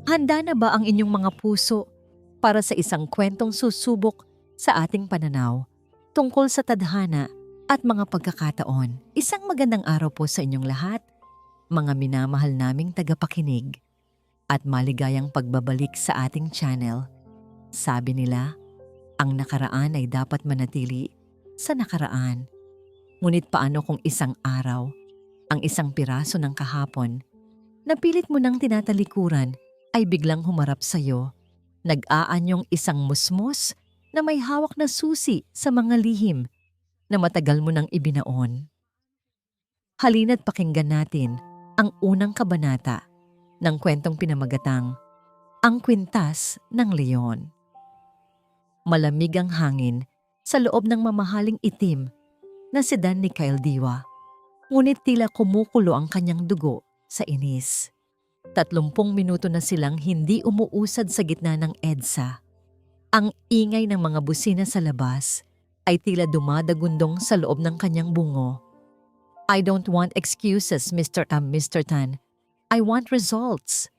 Handa na ba ang inyong mga puso para sa isang kwentong susubok sa ating pananaw tungkol sa tadhana at mga pagkakataon? Isang magandang araw po sa inyong lahat, mga minamahal naming tagapakinig, at maligayang pagbabalik sa ating channel. Sabi nila, ang nakaraan ay dapat manatili sa nakaraan. Ngunit paano kung isang araw, ang isang piraso ng kahapon, na pilit mo nang tinatalikuran ay biglang humarap sa'yo, nag-aanyong isang musmos na may hawak na susi sa mga lihim na matagal mo nang ibinaon. Halina't pakinggan natin ang unang kabanata ng kwentong pinamagatang Ang Kwintas ng Leon. Malamig ang hangin sa loob ng mamahaling itim na sedan ni Kyle Diwa, ngunit tila kumukulo ang kanyang dugo sa inis. 30 minuto na silang hindi umuusad sa gitna ng EDSA. Ang ingay ng mga busina sa labas ay tila dumadagundong sa loob ng kanyang bungo. I don't want excuses, Mr. Tan. I want results.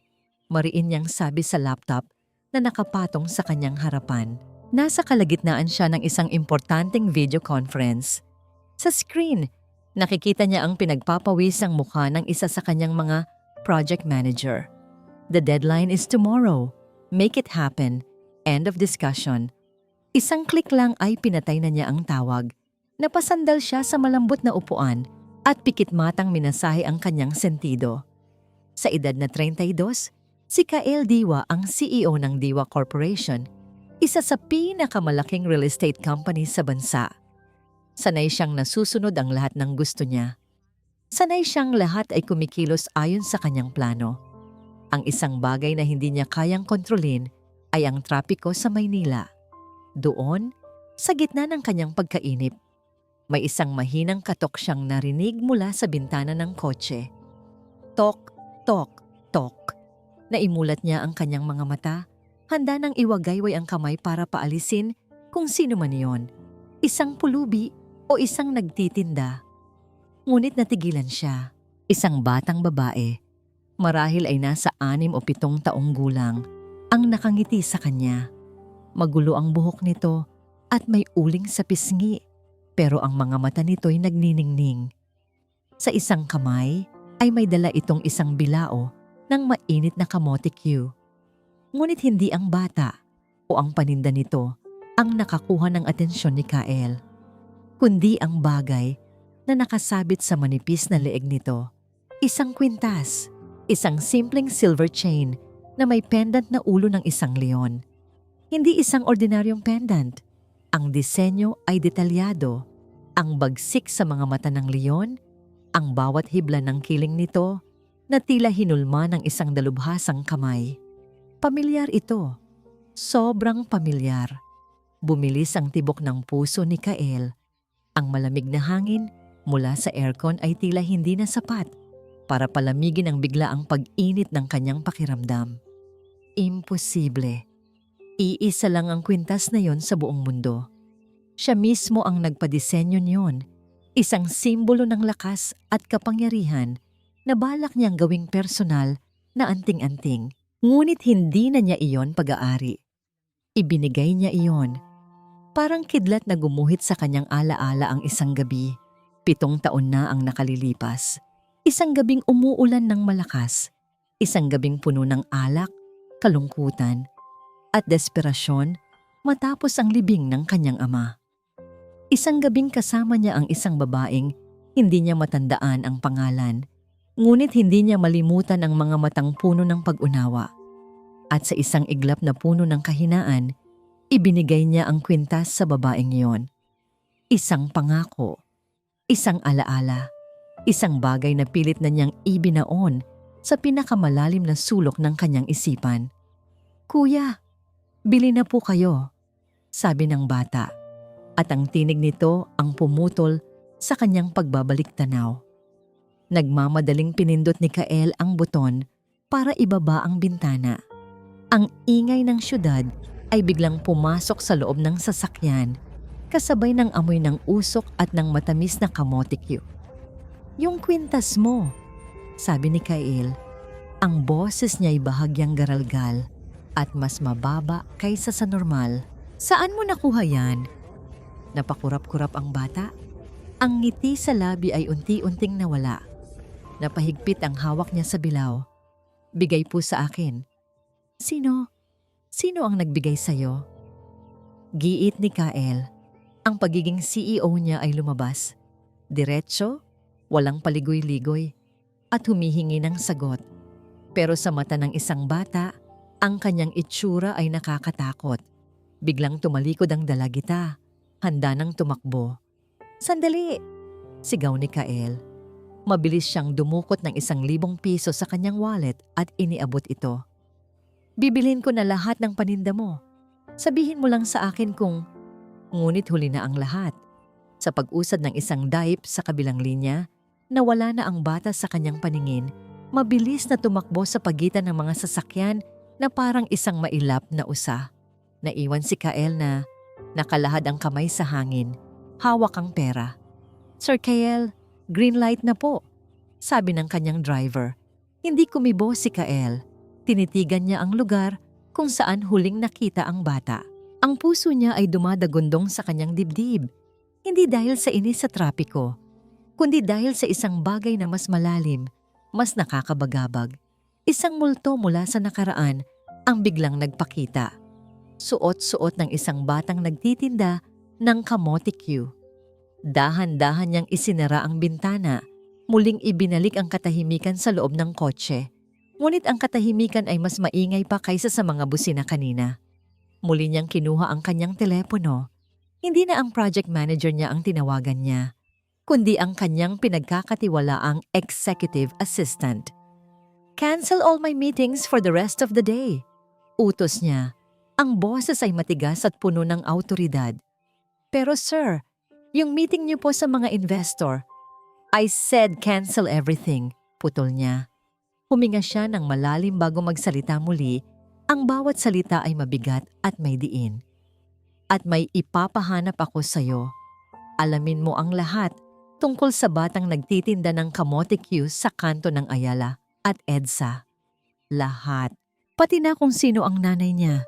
Mariin niyang sabi sa laptop na nakapatong sa kanyang harapan. Nasa kalagitnaan siya ng isang importanteng video conference. Sa screen, nakikita niya ang pinagpapawisang mukha ng isa sa kanyang mga project manager. The deadline is tomorrow. Make it happen. End of discussion. Isang click lang ay pinatay na niya ang tawag. Napasandal siya sa malambot na upuan at pikit-matang minasahe ang kanyang sentido. Sa edad na 32, si Kyle Diwa ang CEO ng Diwa Corporation, isa sa pinakamalaking real estate company sa bansa. Sanay siyang nasusunod ang lahat ng gusto niya. Sanay siyang lahat ay kumikilos ayon sa kanyang plano. Ang isang bagay na hindi niya kayang kontrolin ay ang trapiko sa Maynila. Doon, sa gitna ng kanyang pagkainip, may isang mahinang katok siyang narinig mula sa bintana ng kotse. Tok, tok, tok. Naimulat niya ang kanyang mga mata, handa nang iwagayway ang kamay para paalisin kung sino man iyon. Isang pulubi o isang nagtitinda. Ngunit natigilan siya. Isang batang babae, marahil ay nasa 6 o 7 taong gulang, ang nakangiti sa kanya. Magulo ang buhok nito at may uling sa pisngi, pero ang mga mata nito'y nagniningning. Sa isang kamay ay may dala itong isang bilao ng mainit na kamote Q. Ngunit hindi ang bata o ang paninda nito ang nakakuha ng atensyon ni Kyle, kundi ang bagay na nakasabit sa manipis na leeg nito. Isang kwintas, isang simpleng silver chain na may pendant na ulo ng isang leon. Hindi isang ordinaryong pendant. Ang disenyo ay detalyado. Ang bagsik sa mga mata ng leon, ang bawat hibla ng kiling nito na tila hinulma ng isang dalubhasang kamay. Pamilyar ito. Sobrang pamilyar. Bumilis ang tibok ng puso ni Kyle. Ang malamig na hangin mula sa aircon ay tila hindi na sapat para palamigin ang biglaang pag-init ng kanyang pakiramdam. Imposible. Iisa lang ang kwintas na yon sa buong mundo. Siya mismo ang nagpadisenyo niyon, isang simbolo ng lakas at kapangyarihan na balak niyang gawing personal na anting-anting. Ngunit hindi na niya iyon pag-aari. Ibinigay niya iyon. Parang kidlat na gumuhit sa kanyang alaala ang isang gabi. 7 taon na ang nakalilipas. Isang gabing umuulan ng malakas. Isang gabing puno ng alak, kalungkutan, at desperasyon matapos ang libing ng kanyang ama. Isang gabing kasama niya ang isang babaeng hindi niya matandaan ang pangalan, ngunit hindi niya malimutan ang mga matang puno ng pag-unawa. At sa isang iglap na puno ng kahinaan, ibinigay niya ang kwintas sa babaeng iyon. Isang pangako. Isang alaala, isang bagay na pilit na niyang ibinaon sa pinakamalalim na sulok ng kanyang isipan. "Kuya, bili na po kayo," sabi ng bata, at ang tinig nito ang pumutol sa kanyang pagbabalik tanaw. Nagmamadaling pinindot ni Kyle ang buton para ibaba ang bintana. Ang ingay ng syudad ay biglang pumasok sa loob ng sasakyan, kasabay ng amoy ng usok at ng matamis na kamote Q. "Yung kwintas mo," sabi ni Kyle. Ang boses niya ay bahagyang garalgal at mas mababa kaysa sa normal. Saan mo nakuha yan? Napakurap-kurap ang bata. Ang ngiti sa labi ay unti-unting nawala. Napahigpit ang hawak niya sa bilaw. Bigay po sa akin. Sino? Sino ang nagbigay sa'yo? Giit ni Kael. Ang pagiging CEO niya ay lumabas. Diretso, walang paligoy-ligoy, at humihingi ng sagot. Pero sa mata ng isang bata, ang kanyang itsura ay nakakatakot. Biglang tumalikod ang dalagita, handa nang tumakbo. Sandali! Sigaw ni Kael. Mabilis siyang dumukot ng 1,000 piso sa kanyang wallet at iniabot ito. Bibilhin ko na lahat ng paninda mo. Sabihin mo lang sa akin kung... Ngunit huli na ang lahat. Sa pag-usad ng isang dive sa kabilang linya, nawala na ang bata sa kanyang paningin. Mabilis na tumakbo sa pagitan ng mga sasakyan na parang isang mailap na usa. Naiwan si Kael na nakalahad ang kamay sa hangin. Hawak ang pera. Sir Kael, green light na po, sabi ng kanyang driver. Hindi kumibo si Kael. Tinitigan niya ang lugar kung saan huling nakita ang bata. Ang puso niya ay dumadagundong sa kanyang dibdib. Hindi dahil sa inis sa trapiko, kundi dahil sa isang bagay na mas malalim, mas nakakabagabag. Isang multo mula sa nakaraan ang biglang nagpakita. Suot-suot ng isang batang nagtitinda ng kamote Q. Dahan-dahan niyang isinara ang bintana, muling ibinalik ang katahimikan sa loob ng kotse. Ngunit ang katahimikan ay mas maingay pa kaysa sa mga busina kanina. Muli niyang kinuha ang kanyang telepono. Hindi na ang project manager niya ang tinawagan niya, kundi ang kanyang pinagkakatiwalaang executive assistant. Cancel all my meetings for the rest of the day. Utos niya. Ang boses ay matigas at puno ng awtoridad. Pero sir, yung meeting niyo po sa mga investor. I said cancel everything, putol niya. Huminga siya ng malalim bago magsalita muli. Ang bawat salita ay mabigat at may diin. At may ipapahanap ako sa'yo. Alamin mo ang lahat tungkol sa batang nagtitinda ng kamote Q sa kanto ng Ayala at EDSA. Lahat. Pati na kung sino ang nanay niya.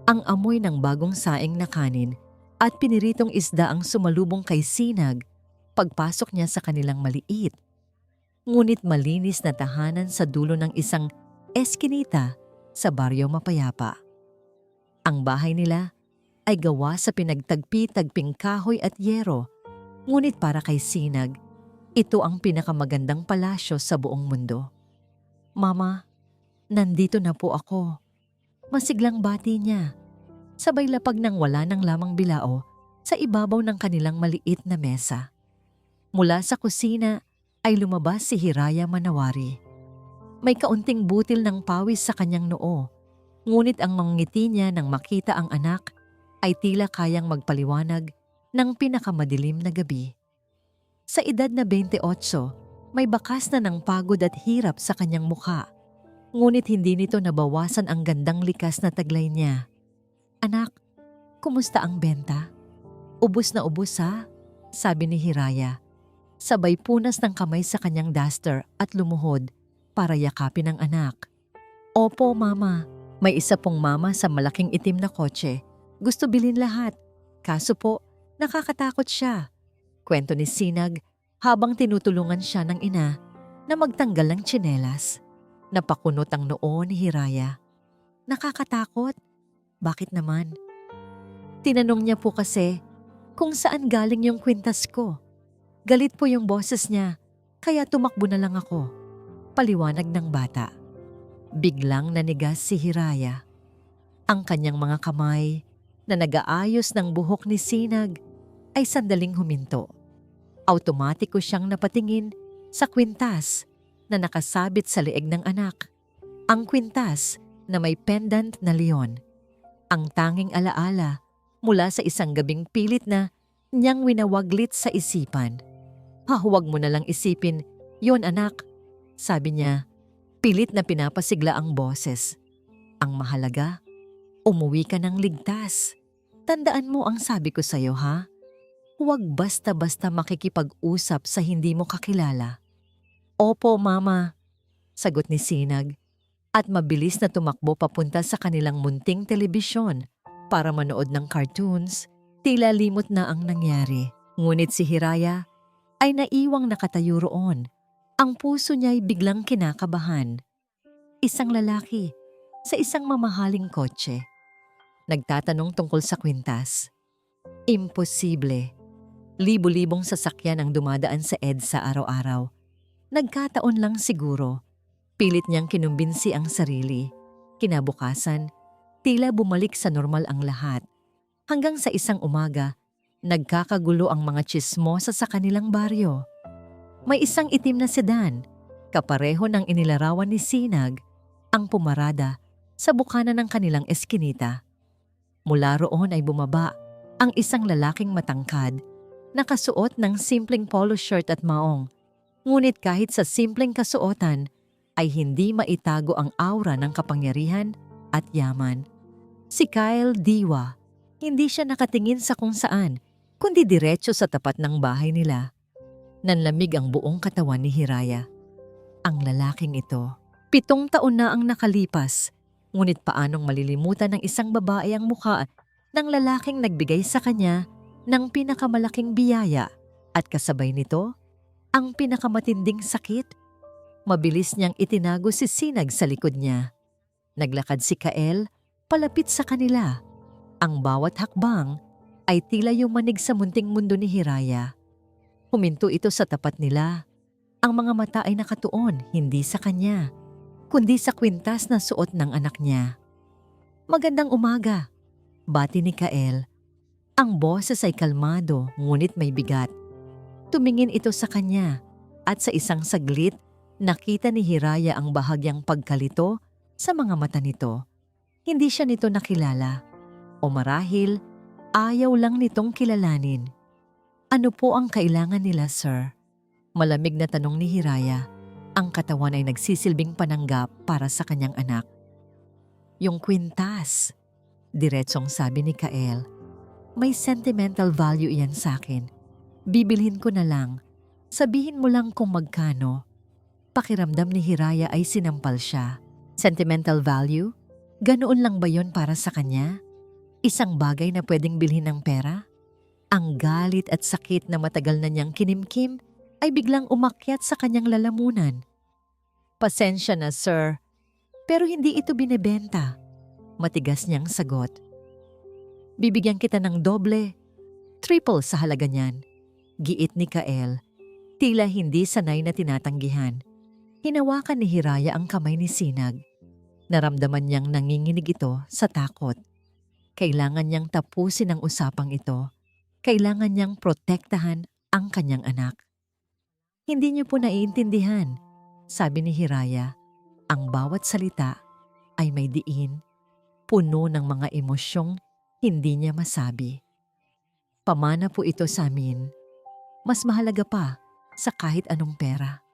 Ang amoy ng bagong saing na kanin at piniritong isda ang sumalubong kay Sinag pagpasok niya sa kanilang maliit. Ngunit malinis na tahanan sa dulo ng isang eskinita sa Baryo Mapayapa. Ang bahay nila ay gawa sa pinagtagpi-tagping kahoy at yero. Ngunit para kay Sinag, ito ang pinakamagandang palasyo sa buong mundo. Mama, nandito na po ako. Masiglang bati niya. Sabay lapag nang wala nang lamang bilao sa ibabaw ng kanilang maliit na mesa. Mula sa kusina ay lumabas si Hiraya Manawari. May kaunting butil ng pawis sa kanyang noo, ngunit ang mga ngiti niya nang makita ang anak ay tila kayang magpaliwanag ng pinakamadilim na gabi. Sa edad na 28, may bakas na ng pagod at hirap sa kanyang mukha, ngunit hindi nito nabawasan ang gandang likas na taglay niya. Anak, kumusta ang benta? Ubus na ubus ha? Sabi ni Hiraya. Sabay punas ng kamay sa kanyang duster at lumuhod para yakapin ang anak. Opo, mama. May isa pong mama sa malaking itim na kotse. Gusto bilhin lahat. Kaso po, nakakatakot siya. Kwento ni Sinag habang tinutulungan siya ng ina na magtanggal ng tsinelas. Napakunot ang noo ni Hiraya. Nakakatakot? Bakit naman? Tinanong niya po kasi kung saan galing yung kwintas ko. Galit po yung boses niya, kaya tumakbo na lang ako. Paliwanag ng bata. Biglang nanigas si Hiraya. Ang kanyang mga kamay na nag-aayos ng buhok ni Sinag ay sandaling huminto. Automatiko siyang napatingin sa kwintas na nakasabit sa leeg ng anak. Ang kwintas na may pendant na leon. Ang tanging alaala mula sa isang gabing pilit na niyang winawaglit sa isipan. Huwag mo na lang isipin, yon anak, sabi niya. Pilit na pinapasigla ang boses. Ang mahalaga, umuwi ka ng ligtas. Tandaan mo ang sabi ko sa'yo ha? Huwag basta-basta makikipag-usap sa hindi mo kakilala. Opo, mama. sagot ni Sinag, at mabilis na tumakbo papunta sa kanilang munting telebisyon para manood ng cartoons. Tila limot na ang nangyari. Ngunit si Hiraya ay naiwang nakatayo roon. Ang puso niya ay biglang kinakabahan. Isang lalaki sa isang mamahaling kotse. Nagtatanong tungkol sa kwintas. Imposible. Libo-libong sasakyan ang dumadaan sa EDSA araw-araw. Nagkataon lang siguro. Pilit niyang kinumbinsi ang sarili. Kinabukasan, tila bumalik sa normal ang lahat. Hanggang sa isang umaga, nagkakagulo ang mga tsismosa sa kanilang baryo. May isang itim na sedan, kapareho ng inilarawan ni Sinag, ang pumarada sa bukana ng kanilang eskinita. Mula roon ay bumaba ang isang lalaking matangkad, nakasuot ng simpleng polo shirt at maong. Ngunit kahit sa simpleng kasuotan, ay hindi maitago ang aura ng kapangyarihan at yaman. Si Kyle Diwa. Hindi siya nakatingin sa kung saan, kundi diretso sa tapat ng bahay nila. Nanlamig ang buong katawan ni Hiraya. Ang lalaking ito, 7 taon na ang nakalipas, ngunit paanong malilimutan ng isang babae ang mukha ng lalaking nagbigay sa kanya ng pinakamalaking biyaya at kasabay nito, ang pinakamatinding sakit. Mabilis niyang itinago si Sinag sa likod niya. Naglakad si Kael palapit sa kanila. Ang bawat hakbang ay tila yumanig sa munting mundo ni Hiraya. Huminto ito sa tapat nila. Ang mga mata ay nakatuon hindi sa kanya, kundi sa kwintas na suot ng anak niya. Magandang umaga, bati ni Kael. Ang boses ay kalmado ngunit may bigat. Tumingin ito sa kanya at sa isang saglit nakita ni Hiraya ang bahagyang pagkalito sa mga mata nito. Hindi siya nito nakilala. O marahil, ayaw lang nitong kilalanin. Ano po ang kailangan nila, sir? Malamig na tanong ni Hiraya. Ang katawan ay nagsisilbing pananggap para sa kanyang anak. Yung kwintas, diretsong sabi ni Kael. May sentimental value iyan sa akin. Bibilhin ko na lang. Sabihin mo lang kung magkano. Pakiramdam ni Hiraya ay sinampal siya. Sentimental value? Ganoon lang ba yon para sa kanya? Isang bagay na pwedeng bilhin ng pera? Ang galit at sakit na matagal na niyang kinimkim ay biglang umakyat sa kanyang lalamunan. Pasensya na, sir. Pero hindi ito binebenta. Matigas niyang sagot. Bibigyan kita ng doble, triple sa halaga niyan. Giit ni Kael. Tila hindi sanay na tinatanggihan. Hinawakan ni Hiraya ang kamay ni Sinag. Naramdaman niyang nanginginig ito sa takot. Kailangan niyang tapusin ang usapang ito. Kailangan niyang protektahan ang kanyang anak. Hindi niyo po naiintindihan, sabi ni Hiraya. Ang bawat salita ay may diin, puno ng mga emosyong hindi niya masabi. Pamana po ito sa amin. Mas mahalaga pa sa kahit anong pera.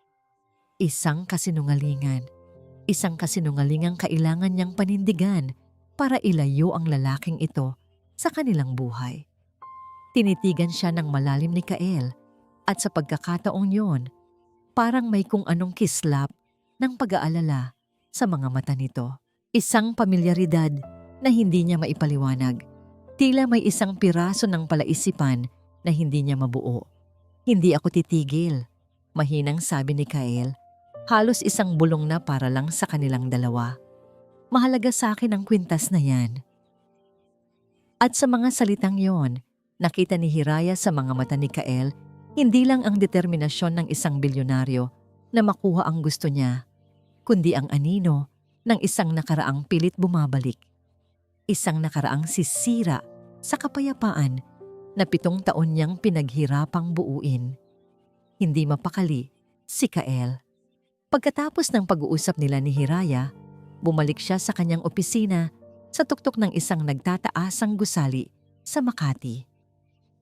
Isang kasinungalingang kailangan niyang panindigan para ilayo ang lalaking ito sa kanilang buhay. Tinitigan siya ng malalim ni Kael at sa pagkakataong yon, parang may kung anong kislap ng pag-aalala sa mga mata nito. Isang pamilyaridad na hindi niya maipaliwanag. Tila may isang piraso ng palaisipan na hindi niya mabuo. Hindi ako titigil, mahinang sabi ni Kael. Halos isang bulong na para lang sa kanilang dalawa. Mahalaga sa akin ang kwintas na yan. At sa mga salitang yon, nakita ni Hiraya sa mga mata ni Kael, hindi lang ang determinasyon ng isang bilyonaryo na makuha ang gusto niya, kundi ang anino ng isang nakaraang pilit bumabalik. Isang nakaraang sisira sa kapayapaan na 7 taon niyang pinaghirapang buuin. Hindi mapakali si Kael. Pagkatapos ng pag-uusap nila ni Hiraya, bumalik siya sa kanyang opisina sa tuktok ng isang nagtataasang gusali sa Makati.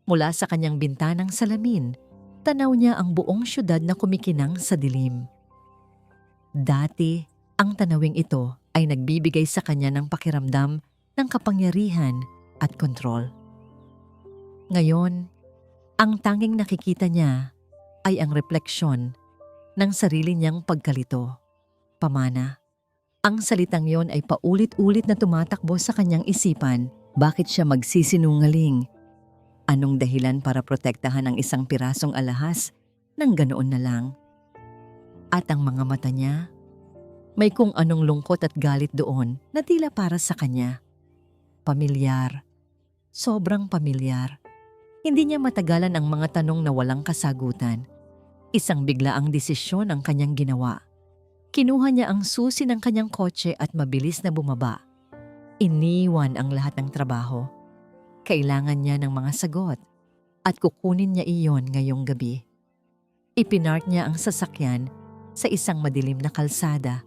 Mula sa kanyang bintanang salamin, tanaw niya ang buong syudad na kumikinang sa dilim. Dati, ang tanawing ito ay nagbibigay sa kanya ng pakiramdam ng kapangyarihan at kontrol. Ngayon, ang tanging nakikita niya ay ang refleksyon ng sarili niyang pagkalito, pamana. Ang salitang yon ay paulit-ulit na tumatakbo sa kanyang isipan. Bakit siya magsisinungaling? Anong dahilan para protektahan ang isang pirasong alahas nang ganoon na lang? At ang mga mata niya, may kung anong lungkot at galit doon na tila para sa kanya. Pamilyar. Sobrang pamilyar. Hindi niya matagalan ang mga tanong na walang kasagutan. Isang biglaang desisyon ang kanyang ginawa. Kinuha niya ang susi ng kanyang kotse at mabilis na bumaba. Iniwan ang lahat ng trabaho. Kailangan niya ng mga sagot at kukunin niya iyon ngayong gabi. Ipinark niya ang sasakyan sa isang madilim na kalsada.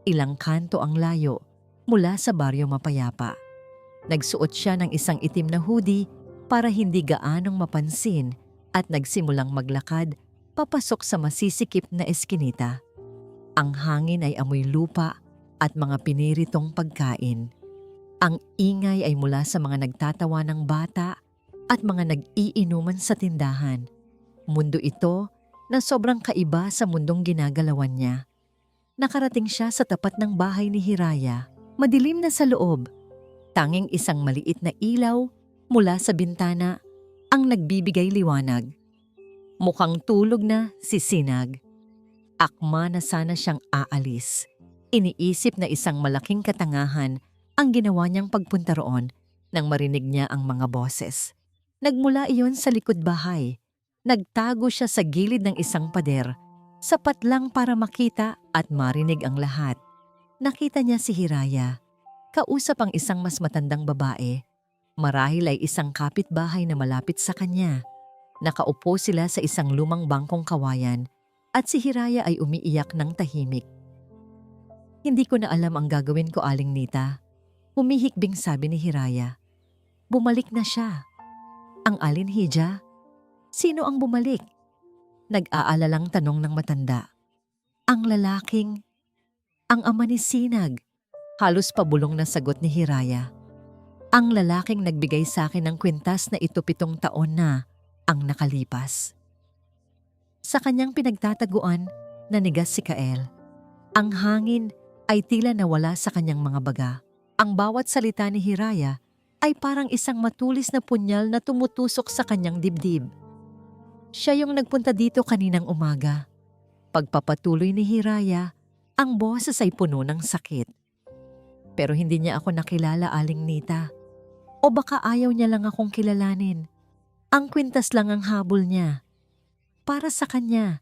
Ilang kanto ang layo mula sa baryo mapayapa. Nagsuot siya ng isang itim na hoodie para hindi gaanong mapansin at nagsimulang maglakad papasok sa masisikip na eskinita. Ang hangin ay amoy lupa at mga piniritong pagkain. Ang ingay ay mula sa mga nagtatawa ng bata at mga nag-iinuman sa tindahan. Mundo ito na sobrang kaiba sa mundong ginagalawan niya. Nakarating siya sa tapat ng bahay ni Hiraya. Madilim na sa loob. Tanging isang maliit na ilaw mula sa bintana ang nagbibigay liwanag. Mukhang tulog na si Sinag. Akma na sana siyang aalis. Iniisip na isang malaking katangahan ang ginawa niyang pagpunta roon nang marinig niya ang mga boses. Nagmula iyon sa likod bahay. Nagtago siya sa gilid ng isang pader, sapat lang para makita at marinig ang lahat. Nakita niya si Hiraya. Kausap ang isang mas matandang babae. Marahil ay isang kapitbahay na malapit sa kanya. Nakaupo sila sa isang lumang bangkong kawayan at si Hiraya ay umiiyak ng tahimik. Hindi ko na alam ang gagawin ko, Aling Nita. Humihikbing sabi ni Hiraya. Bumalik na siya. Ang Alin Hija? Sino ang bumalik? Nag-aalalang tanong ng matanda. Ang lalaking, ang ama ni Sinag. Halos pabulong na sagot ni Hiraya. Ang lalaking nagbigay sa akin ng kwintas na ito 7 taon na ang nakalipas. Sa kanyang pinagtataguan, nanigas si Kael. Ang hangin ay tila nawala sa kanyang mga baga. Ang bawat salita ni Hiraya ay parang isang matulis na punyal na tumutusok sa kanyang dibdib. Siya yung nagpunta dito kaninang umaga. Pagpapatuloy ni Hiraya, ang boses ay puno ng sakit. Pero hindi niya ako nakilala, Aling Nita. O baka ayaw niya lang akong kilalanin. Ang kwintas lang ang habol niya. Para sa kanya,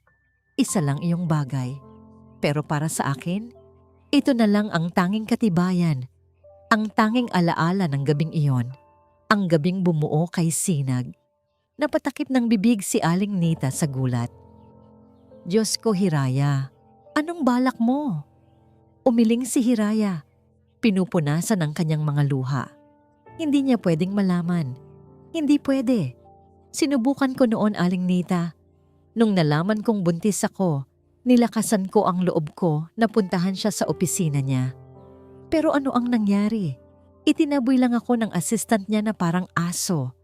isa lang iyong bagay. Pero para sa akin, ito na lang ang tanging katibayan. Ang tanging alaala ng gabing iyon. Ang gabing bumuo kay Sinag. Napatakip ng bibig si Aling Nita sa gulat. Diyos ko, Hiraya, anong balak mo? Umiling si Hiraya. Pinupunasan ang kanyang mga luha. Hindi niya pwedeng malaman. Hindi pwede. Sinubukan ko noon, Aling Nita. Nung nalaman kong buntis ako, nilakasan ko ang loob ko na puntahan siya sa opisina niya. Pero ano ang nangyari? Itinaboy lang ako ng assistant niya na parang aso.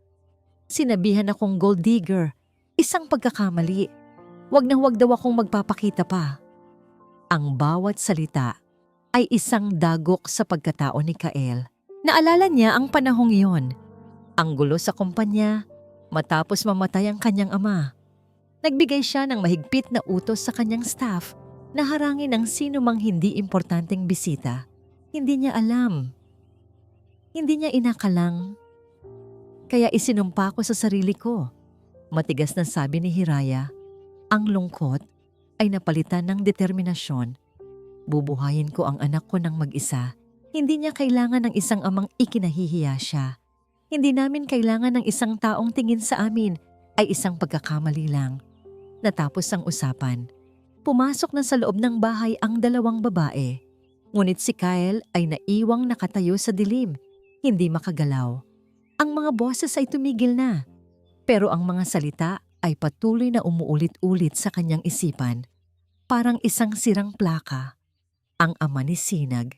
Sinabihan akong gold digger. Isang pagkakamali. Wag na wag daw akong magpapakita pa. Ang bawat salita ay isang dagok sa pagkatao ni Kael. Naalala niya ang panahong iyon. Ang gulo sa kumpanya, matapos mamatay ang kanyang ama. Nagbigay siya ng mahigpit na utos sa kanyang staff na harangin ang sino mang hindi importanteng bisita. Hindi niya alam. Hindi niya inakalang. Kaya isinumpa ko sa sarili ko. Matigas na sabi ni Hiraya, ang lungkot ay napalitan ng determinasyon. Bubuhayin ko ang anak ko ng mag-isa. Hindi niya kailangan ng isang amang ikinahihiya siya. Hindi namin kailangan ng isang taong tingin sa amin ay isang pagkakamali lang. Natapos ang usapan. Pumasok na sa loob ng bahay ang 2 babae. Ngunit si Kael ay naiwang nakatayo sa dilim, hindi makagalaw. Ang mga boses ay tumigil na. Pero ang mga salita ay patuloy na umuulit-ulit sa kanyang isipan. Parang isang sirang plaka. Ang ama ni Sinag.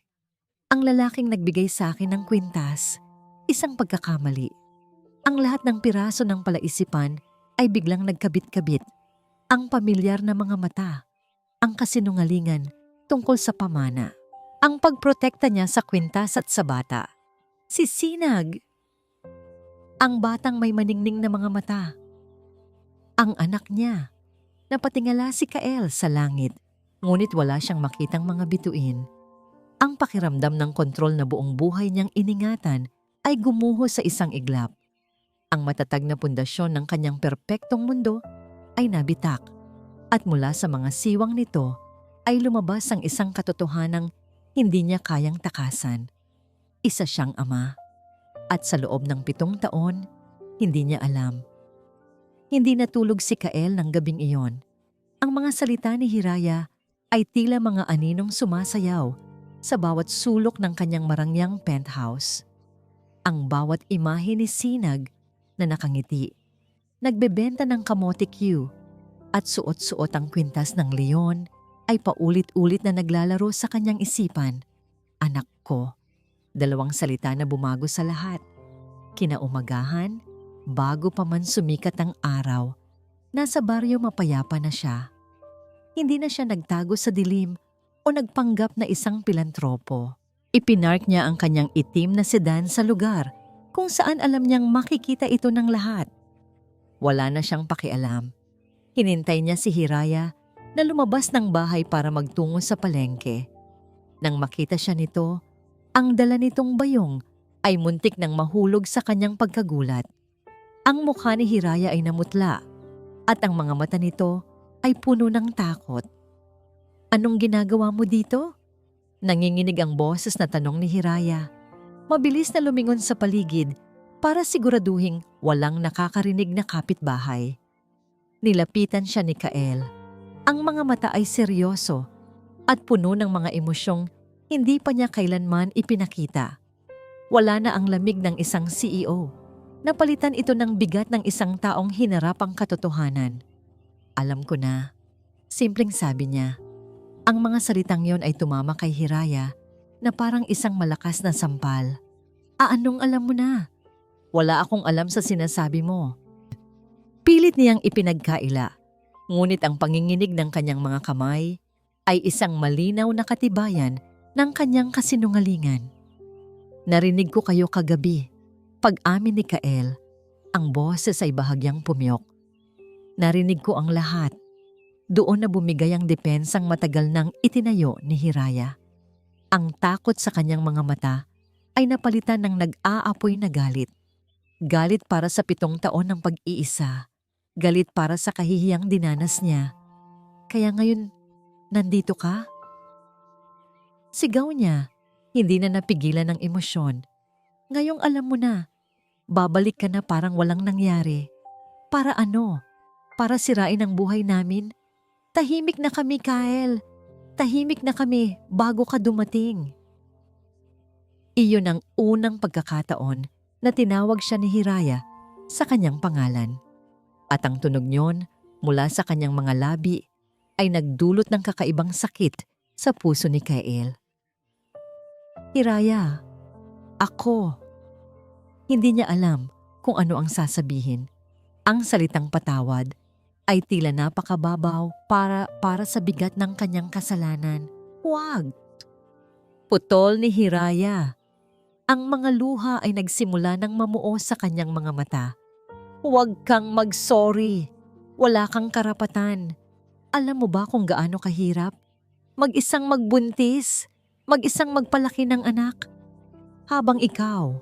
Ang lalaking nagbigay sa akin ng kwintas. Isang pagkakamali. Ang lahat ng piraso ng palaisipan ay biglang nagkabit-kabit. Ang pamilyar na mga mata. Ang kasinungalingan tungkol sa pamana. Ang pagprotekta niya sa kwintas at sa bata. Si Sinag, ang batang may maningning na mga mata. Ang anak niya, napatingala si Kael sa langit, ngunit wala siyang makitang mga bituin. Ang pakiramdam ng kontrol na buong buhay niyang iningatan ay gumuho sa isang iglap. Ang matatag na pundasyon ng kanyang perpektong mundo ay nabitak, at mula sa mga siwang nito ay lumabas ang isang katotohanang hindi niya kayang takasan. Isa siyang ama, at sa loob ng 7 taon, hindi niya alam. Hindi natulog si Kael ng gabing iyon. Ang mga salita ni Hiraya ay tila mga aninong sumasayaw sa bawat sulok ng kanyang marangyang penthouse. Ang bawat imahe ni Sinag na nakangiti, nagbebenta ng kamote Q at suot-suot ang kwintas ng leon ay paulit-ulit na naglalaro sa kanyang isipan. Anak ko, 2 salita na bumago sa lahat. Kinaumagahan, bago pa man sumikat ang araw, nasa baryo mapayapa na siya. Hindi na siya nagtago sa dilim o nagpanggap na isang pilantropo. Ipinark niya ang kanyang itim na sedan sa lugar kung saan alam niyang makikita ito ng lahat. Wala na siyang pakialam. Hinintay niya si Hiraya na lumabas ng bahay para magtungo sa palengke. Nang makita siya nito, ang dala nitong bayong ay muntik nang mahulog sa kanyang pagkagulat. Ang mukha ni Hiraya ay namutla at ang mga mata nito ay puno ng takot. Anong ginagawa mo dito? Nanginginig ang boses na tanong ni Hiraya. Mabilis na lumingon sa paligid para siguraduhing walang nakakarinig na kapitbahay. Nilapitan siya ni Kael. Ang mga mata ay seryoso at puno ng mga emosyong hindi pa niya kailanman ipinakita. Wala na ang lamig ng isang CEO. Napalitan ito ng bigat ng isang taong hinarap ang katotohanan. Alam ko na, simpleng sabi niya. Ang mga salitang yon ay tumama kay Hiraya na parang isang malakas na sampal. Anong alam mo na? Wala akong alam sa sinasabi mo. Pilit niyang ipinagkaila. Ngunit ang panginginig ng kanyang mga kamay ay isang malinaw na katibayan ng kanyang kasinungalingan. Narinig ko kayo kagabi. Pag-amin ni Kael, ang boses ay bahagyang pumiyok. Narinig ko ang lahat. Doon na bumigay ang depensang matagal nang itinayo ni Hiraya. Ang takot sa kanyang mga mata ay napalitan ng nag-aapoy na galit. Galit para sa 7 taon ng pag-iisa. Galit para sa kahihiyang dinanas niya. Kaya ngayon, nandito ka? Sigaw niya, hindi na napigilan ng emosyon. Ngayong alam mo na, babalik ka na parang walang nangyari. Para ano? Para sirain ang buhay namin? Tahimik na kami, Kael. Tahimik na kami bago ka dumating. Iyon ang unang pagkakataon na tinawag siya ni Hiraya sa kanyang pangalan. At ang tunog niyon mula sa kanyang mga labi ay nagdulot ng kakaibang sakit sa puso ni Kael. Hiraya, ako. Hindi niya alam kung ano ang sasabihin. Ang salitang patawad ay tila napakababaw para sa bigat ng kanyang kasalanan. Huwag! Putol ni Hiraya. Ang mga luha ay nagsimula ng mamuo sa kanyang mga mata. Huwag kang mag-sorry. Wala kang karapatan. Alam mo ba kung gaano kahirap? Mag-isang magbuntis, mag-isang magpalaki ng anak. Habang ikaw,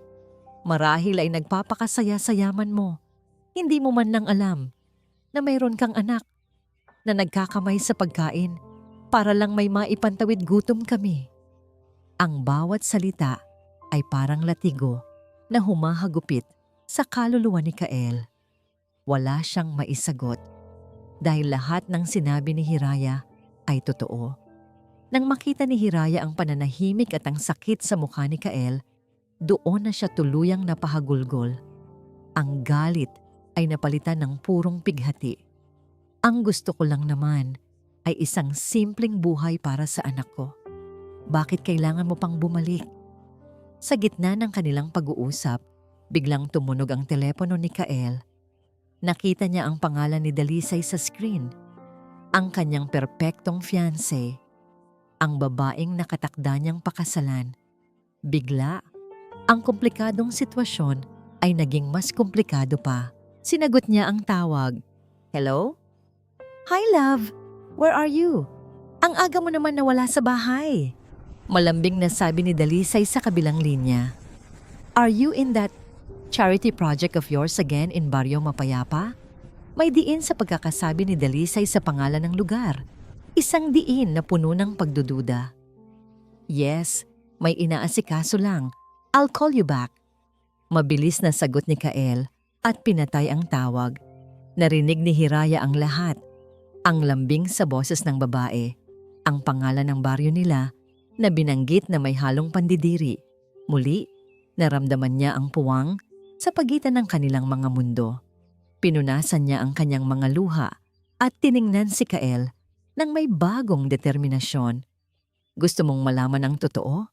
marahil ay nagpapakasaya sa yaman mo, hindi mo man lang alam na mayroon kang anak na nagkakamay sa pagkain para lang may maipantawid gutom kami. Ang bawat salita ay parang latigo na humahagupit sa kaluluwa ni Kael. Wala siyang maisagot dahil lahat ng sinabi ni Hiraya ay totoo. Nang makita ni Hiraya ang pananahimik at ang sakit sa mukha ni Kael, doon na siya tuluyang napahagulgol. Ang galit ay napalitan ng purong pighati. Ang gusto ko lang naman ay isang simpleng buhay para sa anak ko. Bakit kailangan mo pang bumalik? Sa gitna ng kanilang pag-uusap, biglang tumunog ang telepono ni Kael. Nakita niya ang pangalan ni Dalisay sa screen, ang kanyang perpektong fiancé. ang babaeng nakatakda niyang pakasalan. Bigla, ang komplikadong sitwasyon ay naging mas komplikado pa. Sinagot niya ang tawag. Hello? Hi love, where are you? Ang aga mo naman nawala sa bahay. Malambing na sabi ni Dalisay sa kabilang linya. Are you in that charity project of yours again in Barrio Mapayapa? May diin sa pagkakasabi ni Dalisay sa pangalan ng lugar. Isang diin na puno ng pagdududa. Yes, may inaasikaso lang. I'll call you back. Mabilis na sagot ni Kael at pinatay ang tawag. Narinig ni Hiraya ang lahat. Ang lambing sa boses ng babae. Ang pangalan ng baryo nila na binanggit na may halong pandidiri. Muli, naramdaman niya ang puwang sa pagitan ng kanilang mga mundo. Pinunasan niya ang kanyang mga luha at tiningnan si Kael nang may bagong determinasyon. Gusto mong malaman ang totoo?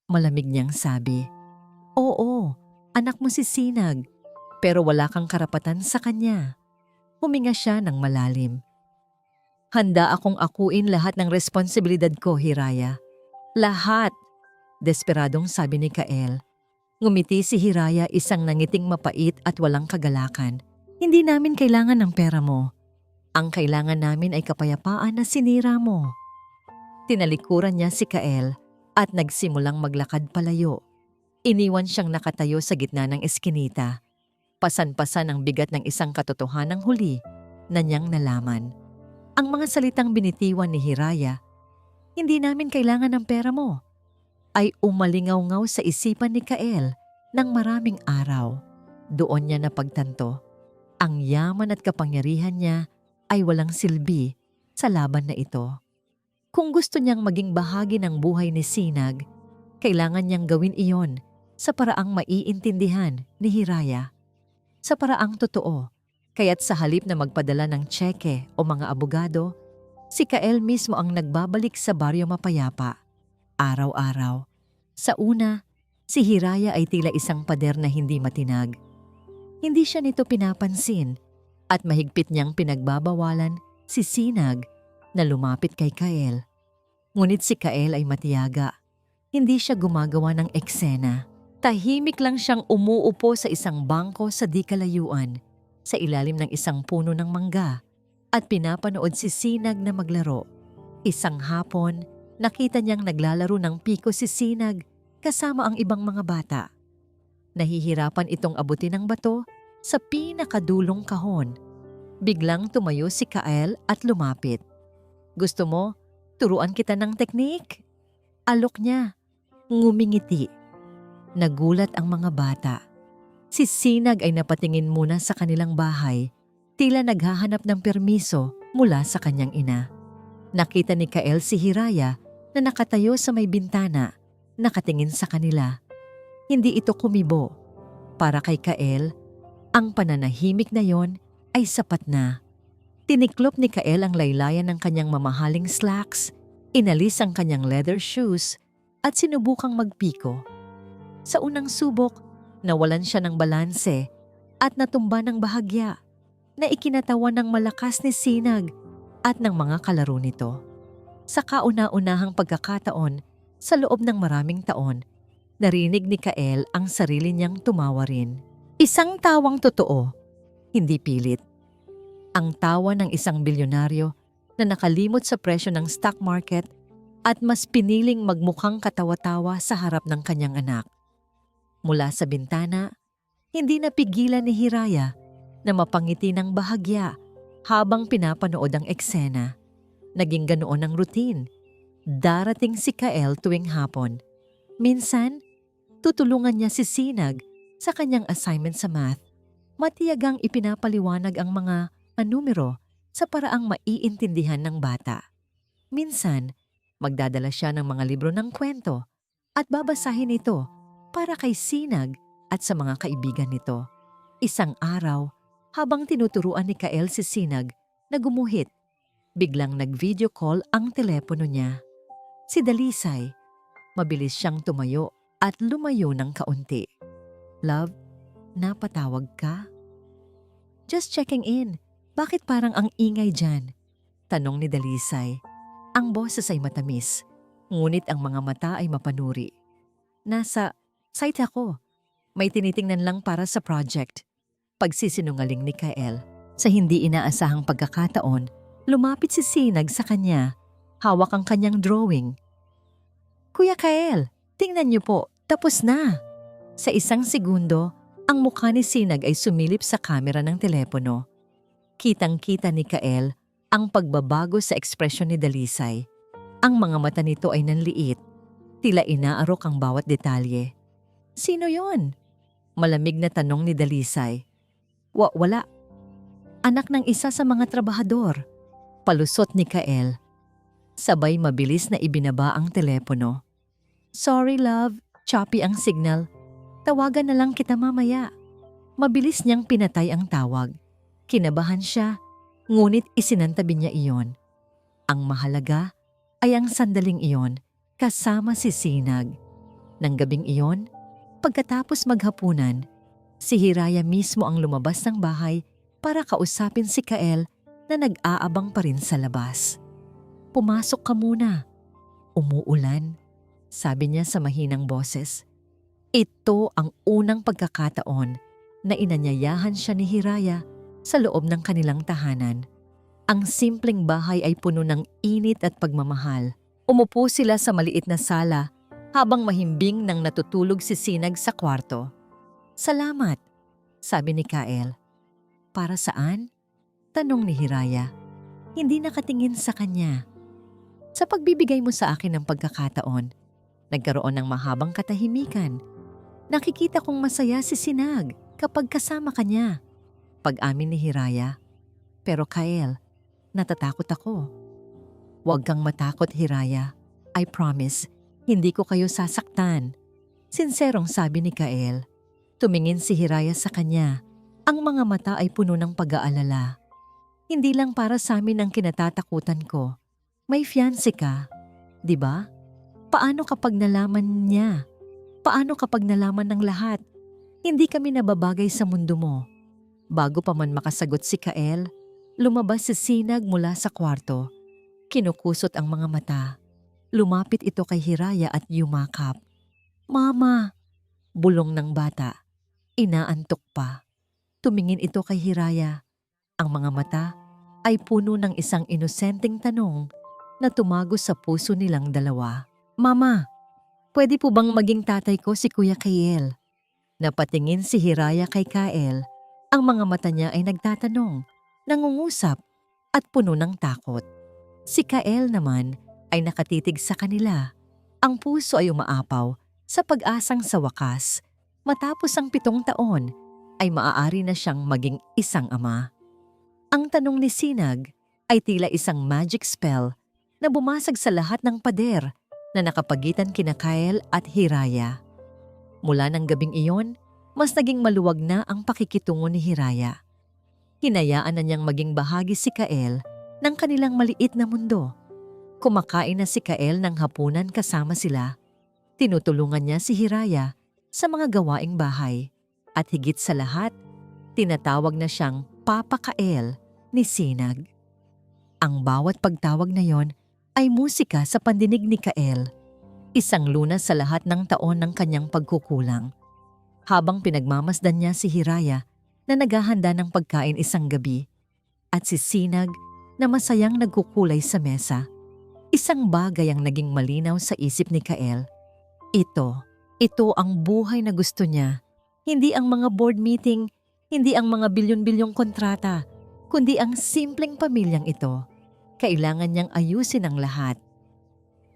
Malamig niyang sabi. Oo, anak mo si Sinag, pero wala kang karapatan sa kanya. Huminga siya ng malalim. Handa akong akuin lahat ng responsibilidad ko, Hiraya. Lahat! Desperadong sabi ni Kael. Ngumiti si Hiraya, isang nangiting mapait at walang kagalakan. Hindi namin kailangan ng pera mo. Ang kailangan namin ay kapayapaan na sinira mo. Tinalikuran niya si Kael at nagsimulang maglakad palayo. Iniwan siyang nakatayo sa gitna ng eskinita. Pasan-pasan ang bigat ng isang katotohanang huli na niyang nalaman. Ang mga salitang binitiwan ni Hiraya, hindi namin kailangan ng pera mo, ay umalingaw-ngaw sa isipan ni Kael ng maraming araw. Doon niya napagtanto, ang yaman at kapangyarihan niya ay walang silbi sa laban na ito. Kung gusto niyang maging bahagi ng buhay ni Sinag, kailangan niyang gawin iyon sa paraang maiintindihan ni Hiraya. Sa paraang totoo, kaya't sa halip na magpadala ng tseke o mga abogado, si Kael mismo ang nagbabalik sa Baryo Mapayapa. Araw-araw. Sa una, si Hiraya ay tila isang pader na hindi matinag. Hindi siya nito pinapansin at mahigpit niyang pinagbabawalan si Sinag na lumapit kay Kael. Ngunit si Kael ay matiyaga. Hindi siya gumagawa ng eksena. Tahimik lang siyang umuupo sa isang bangko sa di kalayuan, sa ilalim ng isang puno ng mangga, at pinapanood si Sinag na maglaro. Isang hapon, nakita niyang naglalaro ng piko si Sinag kasama ang ibang mga bata. Nahihirapan itong abutin ng bato sa pinakadulong kahon. Biglang tumayo si Kael at lumapit. Gusto mo, turuan kita ng teknik? Alok niya. Ngumingiti. Nagulat ang mga bata. Si Sinag ay napatingin muna sa kanilang bahay, tila naghahanap ng permiso mula sa kanyang ina. Nakita ni Kael si Hiraya na nakatayo sa may bintana, nakatingin sa kanila. Hindi ito kumibo. Para kay Kael, ang pananahimik na yon ay sapat na. Tiniklop ni Kael ang laylayan ng kanyang mamahaling slacks, inalis ang kanyang leather shoes, at sinubukang magpiko. Sa unang subok, nawalan siya ng balanse at natumba ng bahagya na ikinatawan ng malakas ni Sinag at ng mga kalaro nito. Sa kauna-unahang pagkakataon, sa loob ng maraming taon, narinig ni Kael ang sarili niyang tumawa rin. Isang tawang totoo, hindi pilit. Ang tawa ng isang bilyonaryo na nakalimot sa presyo ng stock market at mas piniling magmukhang katawa-tawa sa harap ng kanyang anak. Mula sa bintana, hindi napigilan ni Hiraya na mapangiti ng bahagya habang pinapanood ang eksena. Naging ganoon ang routine. Darating si Kael tuwing hapon. Minsan, tutulungan niya si Sinag sa kanyang assignment sa math. Matiyagang ipinapaliwanag ang mga numero sa paraang maiintindihan ng bata. Minsan, magdadala siya ng mga libro ng kwento at babasahin ito para kay Sinag at sa mga kaibigan nito. Isang araw, habang tinuturuan ni Kael si Sinag na gumuhit, biglang nag-video call ang telepono niya. Si Dalisay. Mabilis siyang tumayo at lumayo ng kaunti. Love, napatawag ka? Just checking in. Bakit parang ang ingay dyan? Tanong ni Dalisay. Ang boses ay matamis. ngunit ang mga mata ay mapanuri. Nasa site ako. May tinitingnan lang para sa project. Pagsisinungaling ni Kael. Sa hindi inaasahang pagkakataon, lumapit si Sinag sa kanya. Hawak ang kanyang drawing. Kuya Kael, tingnan niyo po, tapos na. Sa isang segundo, ang mukha ni Sinag ay sumilip sa kamera ng telepono. Kitang-kita ni Kael ang pagbabago sa ekspresyon ni Dalisay. Ang mga mata nito ay nanliit, tila inaarok ang bawat detalye. Sino yon? Malamig na tanong ni Dalisay. Wala. Anak ng isa sa mga trabahador. Palusot ni Kael. Sabay mabilis na ibinaba ang telepono. Sorry love, choppy ang signal. Tawagan na lang kita mamaya. Mabilis niyang pinatay ang tawag. Kinabahan siya, ngunit isinantabi niya iyon. Ang mahalaga ay ang sandaling iyon kasama si Sinag. Nang gabing iyon, pagkatapos maghapunan, si Hiraya mismo ang lumabas ng bahay para kausapin si Kael na nag-aabang pa rin sa labas. Pumasok ka muna. Umuulan, sabi niya sa mahinang boses. Ito ang unang pagkakataon na inanyayahan siya ni Hiraya sa loob ng kanilang tahanan. Ang simpleng bahay ay puno ng init at pagmamahal. Umupo sila sa maliit na sala habang mahimbing nang natutulog si Sinag sa kwarto. Salamat, sabi ni Kael. Para saan? Tanong ni Hiraya. Hindi nakatingin sa kanya. Sa pagbibigay mo sa akin ng pagkakataon, nagkaroon ng mahabang katahimikan. Nakikita kong masaya si Sinag kapag kasama ka niya. Pag-amin ni Hiraya. Pero Kael, natatakot ako. Huwag kang matakot, Hiraya. I promise, hindi ko kayo sasaktan. Sinserong sabi ni Kael. Tumingin si Hiraya sa kanya. Ang mga mata ay puno ng pag-aalala. Hindi lang para sa amin ang kinatatakutan ko. May fiancé ka, di ba? Paano kapag nalaman niya? Paano kapag nalaman ng lahat? Hindi kami nababagay sa mundo mo. Bago pa man makasagot si Kael, lumabas si Sinag mula sa kwarto. Kinukusot ang mga mata. Lumapit ito kay Hiraya at yumakap. Mama! Bulong ng bata. Inaantok pa. Tumingin ito kay Hiraya. Ang mga mata ay puno ng isang inosenteng tanong na tumago sa puso nilang dalawa. Mama! Pwede po bang maging tatay ko si Kuya Kael? Napatingin si Hiraya kay Kael. Ang mga mata niya ay nagtatanong, nangungusap, at puno ng takot. Si Kael naman ay nakatitig sa kanila. Ang puso ay umaapaw sa pag-asang sa wakas, matapos ang 7 taon, ay maaari na siyang maging isang ama. Ang tanong ni Sinag ay tila isang magic spell na bumasag sa lahat ng pader na nakapagitan kina Kael at Hiraya. Mula ng gabing iyon, mas naging maluwag na ang pakikitungo ni Hiraya. Hinayaan na niyang maging bahagi si Kael ng kanilang maliit na mundo. Kumakain na si Kael ng hapunan kasama sila. Tinutulungan niya si Hiraya sa mga gawaing bahay. At higit sa lahat, tinatawag na siyang Papa Kael ni Sinag. Ang bawat pagtawag na yon ay musika sa pandinig ni Kael. Isang lunas sa lahat ng taon ng kanyang pagkukulang. Habang pinagmamasdan niya si Hiraya na naghahanda ng pagkain isang gabi at si Sinag na masayang nagkukulay sa mesa, isang bagay ang naging malinaw sa isip ni Kael. Ito ang buhay na gusto niya. Hindi ang mga board meeting, hindi ang mga bilyon-bilyong kontrata, kundi ang simpleng pamilyang ito. Kailangan niyang ayusin ang lahat.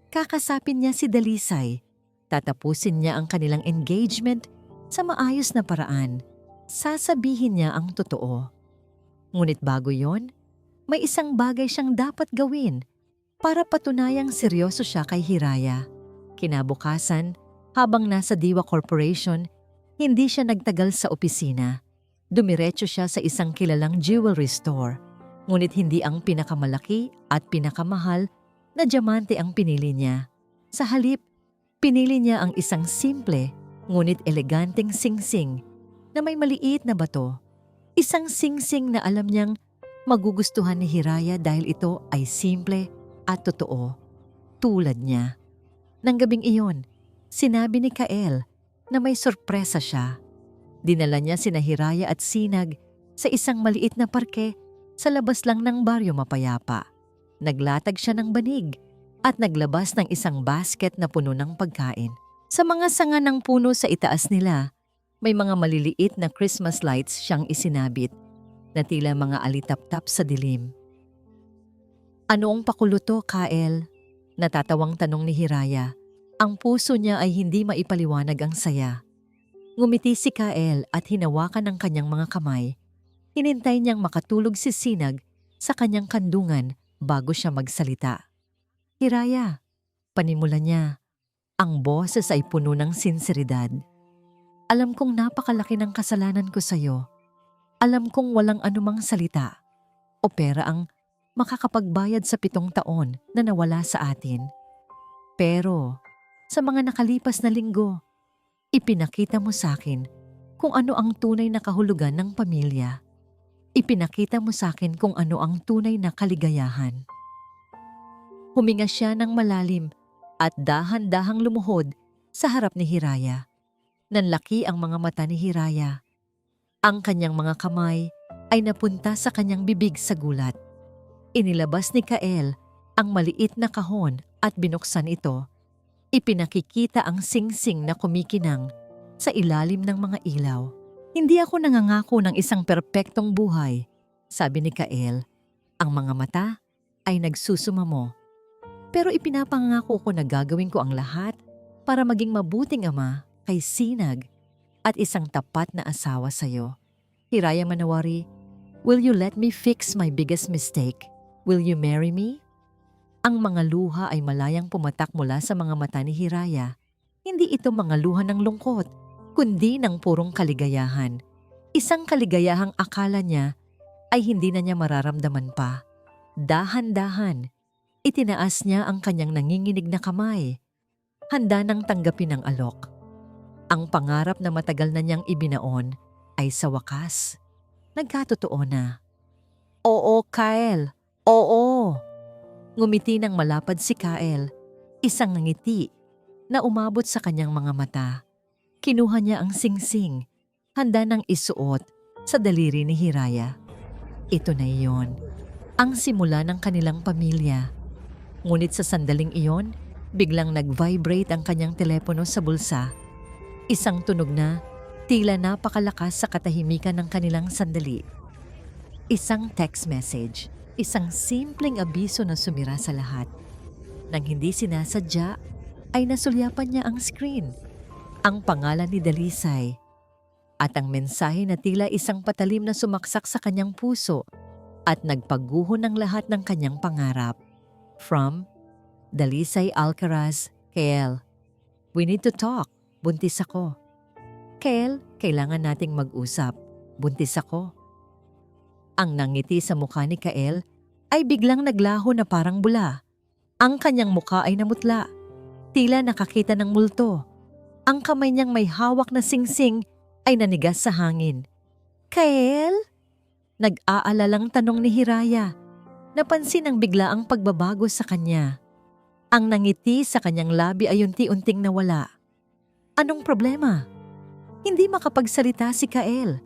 Kakasapin niya si Dalisay. Tatapusin niya ang kanilang engagement sa maayos na paraan. Sasabihin niya ang totoo. Ngunit bago yon, may isang bagay siyang dapat gawin para patunayang seryoso siya kay Hiraya. Kinabukasan, habang nasa Diwa Corporation, hindi siya nagtagal sa opisina. Dumiretso siya sa isang kilalang jewelry store. Ngunit hindi ang pinakamalaki at pinakamahal na diamante ang pinili niya. Sa halip, pinili niya ang isang simple ngunit eleganteng singsing na may maliit na bato. Isang singsing na alam niyang magugustuhan ni Hiraya dahil ito ay simple at totoo, tulad niya. Nang gabing iyon, sinabi ni Kael na may sorpresa siya. Dinala niya sina Hiraya at Sinag sa isang maliit na parke sa labas lang ng baryo mapayapa. Naglatag siya ng banig at naglabas ng isang basket na puno ng pagkain. Sa mga sanga ng puno sa itaas nila, may mga maliliit na Christmas lights siyang isinabit na tila mga alitap-tap sa dilim. "Ano ang pakulo to, Kael?" Natatawang tanong ni Hiraya. Ang puso niya ay hindi maipaliwanag ang saya. Ngumiti si Kael at hinawakan ang kanyang mga kamay. Hinintay niyang makatulog si Sinag sa kanyang kandungan bago siya magsalita. "Hiraya," panimula niya. Ang boses ay puno ng sinseridad. "Alam kong napakalaki ng kasalanan ko sa'yo. Alam kong walang anumang salita o pera ang makakapagbayad sa 7 taon na nawala sa atin. Pero sa mga nakalipas na linggo, ipinakita mo sa akin kung ano ang tunay na kahulugan ng pamilya. Ipinakita mo sa akin kung ano ang tunay na kaligayahan." Huminga siya ng malalim at dahan-dahang lumuhod sa harap ni Hiraya. Nanlaki ang mga mata ni Hiraya. Ang kanyang mga kamay ay napunta sa kanyang bibig sa gulat. Inilabas ni Kael ang maliit na kahon at binuksan ito. Ipinakikita ang singsing na kumikinang sa ilalim ng mga ilaw. "Hindi ako nangangako ng isang perpektong buhay," sabi ni Kael. Ang mga mata ay nagsusumamo. "Pero ipinapangako ko na gagawin ko ang lahat para maging mabuting ama kay Sinag at isang tapat na asawa sa'yo. Hiraya Manawari, will you let me fix my biggest mistake? Will you marry me?" Ang mga luha ay malayang pumatak mula sa mga mata ni Hiraya. Hindi ito mga luha ng lungkot, kundi ng purong kaligayahan. Isang kaligayahang akala niya ay hindi na niya mararamdaman pa. Dahan-dahan, itinaas niya ang kanyang nanginginig na kamay. Handa nang tanggapin ang alok. Ang pangarap na matagal na niyang ibinaon ay sa wakas nagkatotoo na. "Oo, Kael. Oo." Ngumiti ng malapad si Kael, isang ngiti na umabot sa kanyang mga mata. Kinuha niya ang singsing, handa nang isuot sa daliri ni Hiraya. Ito na iyon, ang simula ng kanilang pamilya. Ngunit sa sandaling iyon, biglang nag-vibrate ang kanyang telepono sa bulsa. Isang tunog na tila napakalakas sa katahimikan ng kanilang sandali. Isang text message. Isang simpleng abiso na sumira sa lahat. Nang hindi sinasadya, ay nasulyapan niya ang screen. Ang pangalan ni Dalisay. At ang mensahe na tila isang patalim na sumaksak sa kanyang puso at nagpaguho ng lahat ng kanyang pangarap. From Dalisay Alcaraz, Kael. "We need to talk. Buntis ako." "Kael, kailangan nating mag-usap. Buntis ako." Ang nangiti sa mukha ni Kael ay biglang naglaho na parang bula. Ang kanyang mukha ay namutla, tila nakakita ng multo. Ang kamay niyang may hawak na singsing ay nanigas sa hangin. "Kael?" Nag-aalalang tanong ni Hiraya. Napansin ang biglaang pagbabago sa kanya. Ang nangiti sa kanyang labi ay unti-unting nawala. Anong problema? Hindi makapagsalita si Kael.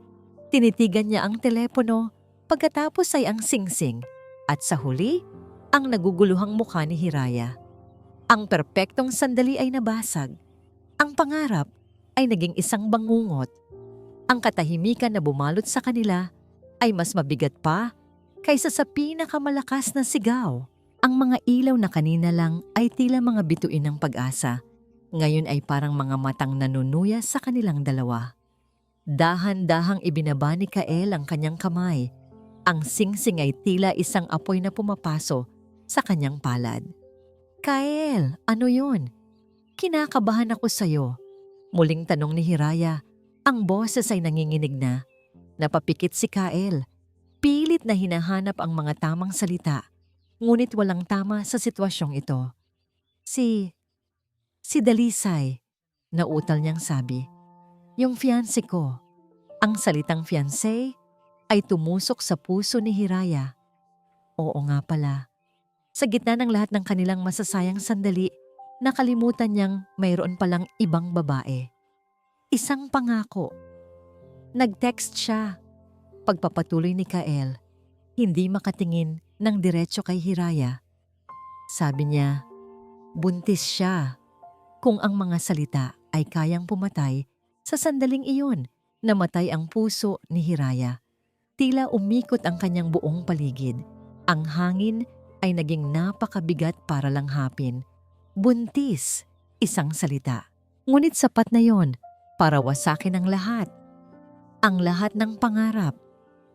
Tinitigan niya ang telepono. Pagkatapos ay ang singsing at sa huli, ang naguguluhang mukha ni Hiraya. Ang perpektong sandali ay nabasag. Ang pangarap ay naging isang bangungot. Ang katahimikan na bumalot sa kanila ay mas mabigat pa kaysa sa pinakamalakas na sigaw. Ang mga ilaw na kanina lang ay tila mga bituin ng pag-asa. Ngayon ay parang mga matang nanunuya sa kanilang dalawa. Dahan-dahang ibinaba ni Kael ang kanyang kamay. Ang singsing ay tila isang apoy na pumapaso sa kanyang palad. "Kael, ano yun?" "Kinakabahan ako sa'yo." Muling tanong ni Hiraya. Ang boses ay nanginginig na. Napapikit si Kael. Pilit na hinahanap ang mga tamang salita. Ngunit walang tama sa sitwasyong ito. Si Dalisay," nautal niyang sabi. "Yung fiancé ko." Ang salitang fiancé ay tumusok sa puso ni Hiraya. Oo nga pala. Sa gitna ng lahat ng kanilang masasayang sandali, Nakalimutan niyang mayroon palang ibang babae. Isang pangako. Nag-text siya. Pagpapatuloy ni Kael, hindi makatingin ng diretso kay Hiraya. Sabi niya, buntis siya. Kung ang mga salita ay kayang pumatay, sa sandaling iyon, namatay ang puso ni Hiraya. Tila umikot ang kanyang buong paligid. Ang hangin ay naging napakabigat para langhapin. Buntis, isang salita. Ngunit sapat na yon para wasakin ang lahat. Ang lahat ng pangarap,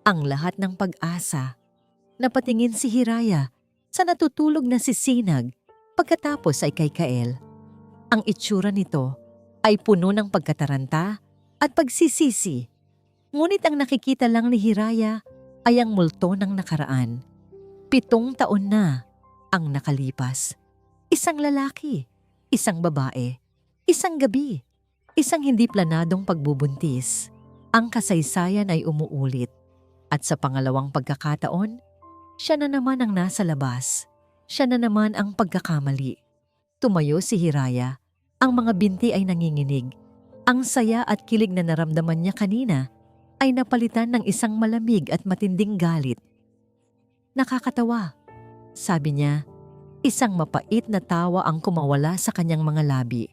ang lahat ng pag-asa. Napatingin si Hiraya sa natutulog na si Sinag pagkatapos ay kay Kael. Ang itsura nito ay puno ng pagkataranta at pagsisisi. Ngunit ang nakikita lang ni Hiraya ay ang multo ng nakaraan. 7 taon na ang nakalipas. Isang lalaki, isang babae, isang gabi, isang hindi planadong pagbubuntis. Ang kasaysayan ay umuulit. At sa pangalawang pagkakataon, siya na naman ang nasa labas. Siya na naman ang pagkakamali. Tumayo si Hiraya. Ang mga binti ay nanginginig. Ang saya at kilig na naramdaman niya kanina ay napalitan ng isang malamig at matinding galit. Nakakatawa, sabi niya. Isang mapait na tawa ang kumawala sa kanyang mga labi.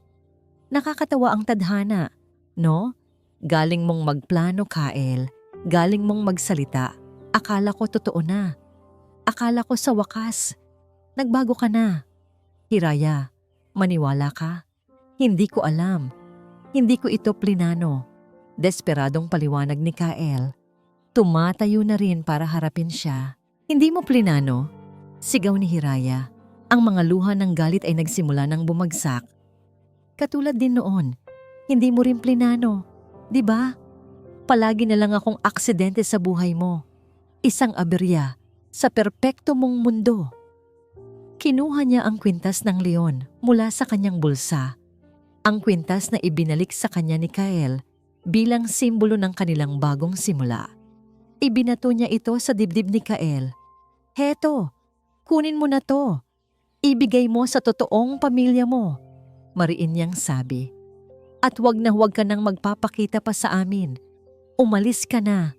Nakakatawa ang tadhana, no? Galing mong magplano, Kael. Galing mong magsalita. Akala ko totoo na. Akala ko sa wakas. Nagbago ka na. Hiraya, maniwala ka? Hindi ko alam. Hindi ko ito plinano. Desperadong paliwanag ni Kael. Tumatayo na rin para harapin siya. Hindi mo plinano? Sigaw ni Hiraya. Ang mga luha ng galit ay nagsimula ng bumagsak. Katulad din noon, hindi mo rin plinano. Di ba? Palagi na lang akong aksidente sa buhay mo. Isang aberya sa perpekto mong mundo. Kinuha niya ang kwintas ng leon mula sa kanyang bulsa. Ang kwintas na ibinalik sa kanya ni Kael bilang simbolo ng kanilang bagong simula. Ibinato niya ito sa dibdib ni Kael. Heto, kunin mo na to. Ibigay mo sa totoong pamilya mo. Mariin niyang sabi. At huwag ka nang magpapakita pa sa amin. Umalis ka na.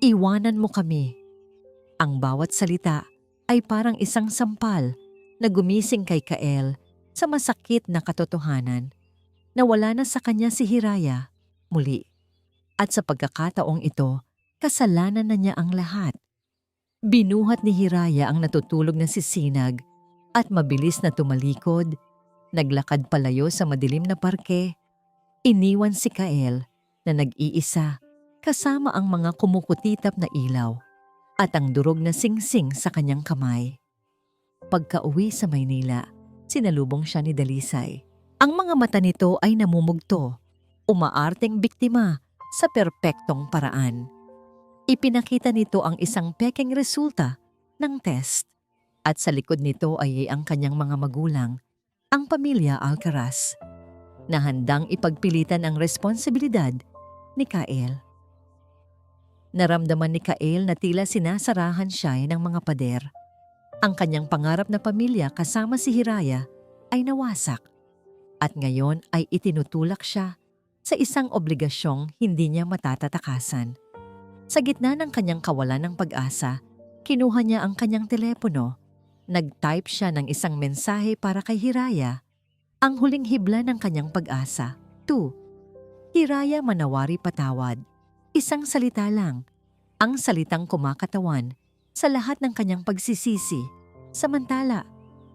Iwanan mo kami. Ang bawat salita ay parang isang sampal na gumising kay Kael sa masakit na katotohanan. Nawala na sa kanya si Hiraya muli. At sa pagkakataong ito, kasalanan na niya ang lahat. Binuhat ni Hiraya ang natutulog na si Sinag at mabilis na tumalikod, naglakad palayo sa madilim na parke. Iniwan si Kael na nag-iisa kasama ang mga kumukutitap na ilaw at ang durog na singsing sa kanyang kamay. Pagka-uwi sa Maynila, sinalubong siya ni Dalisay. Ang mga mata nito ay namumugto, umaarteng biktima sa perpektong paraan. Ipinakita nito ang isang pekeng resulta ng test at sa likod nito ay ang kanyang mga magulang, ang pamilya Alcaraz, na handang ipagpilitan ang responsibilidad ni Kael. Naramdaman ni Kael na tila sinasarahan siya ng mga pader. Ang kanyang pangarap na pamilya kasama si Hiraya ay nawasak at ngayon ay itinutulak siya sa isang obligasyong hindi niya matatatakasan. Sa gitna ng kanyang kawalan ng pag-asa, kinuha niya ang kanyang telepono. Nag-type siya ng isang mensahe para kay Hiraya, ang huling hibla ng kanyang pag-asa. 2. Hiraya, manawari patawad. Isang salita lang, ang salitang kumakatawan sa lahat ng kanyang pagsisisi. Samantala,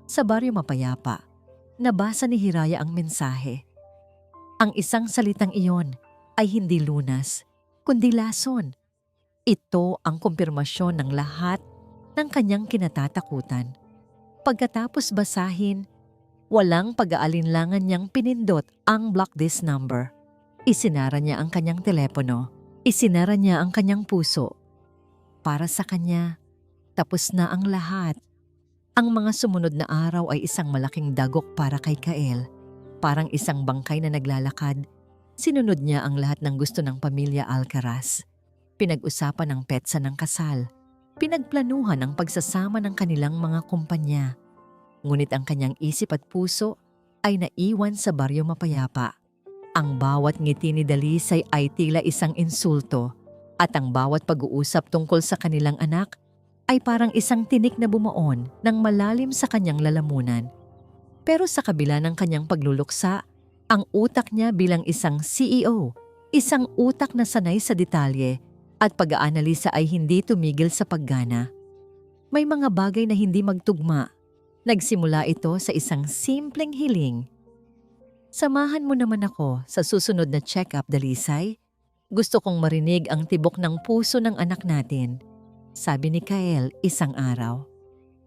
sa baryo mapayapa, nabasa ni Hiraya ang mensahe. Ang isang salitang iyon ay hindi lunas, kundi lason. Ito ang kumpirmasyon ng lahat ng kanyang kinatatakutan. Pagkatapos basahin, walang pag-aalinlangan niyang pinindot ang block this number. Isinara niya ang kanyang telepono. Isinara niya ang kanyang puso. Para sa kanya, tapos na ang lahat. Ang mga sumunod na araw ay isang malaking dagok para kay Kael. Parang isang bangkay na naglalakad, sinunod niya ang lahat ng gusto ng pamilya Alcaraz. Pinag-usapan ang petsa ng kasal. Pinagplanuhan ang pagsasama ng kanilang mga kumpanya. Ngunit ang kanyang isip at puso ay naiwan sa baryo mapayapa. Ang bawat ngiti ni Dalisay ay tila isang insulto at ang bawat pag-uusap tungkol sa kanilang anak ay parang isang tinik na bumuon ng malalim sa kanyang lalamunan. Pero sa kabila ng kanyang pagluluksa, ang utak niya bilang isang CEO, isang utak na sanay sa detalye at pag-aanalisa ay hindi tumigil sa paggana. May mga bagay na hindi magtugma. Nagsimula ito sa isang simpleng hiling. Samahan mo naman ako sa susunod na check-up, Dalisay. Gusto kong marinig ang tibok ng puso ng anak natin, sabi ni Kael isang araw.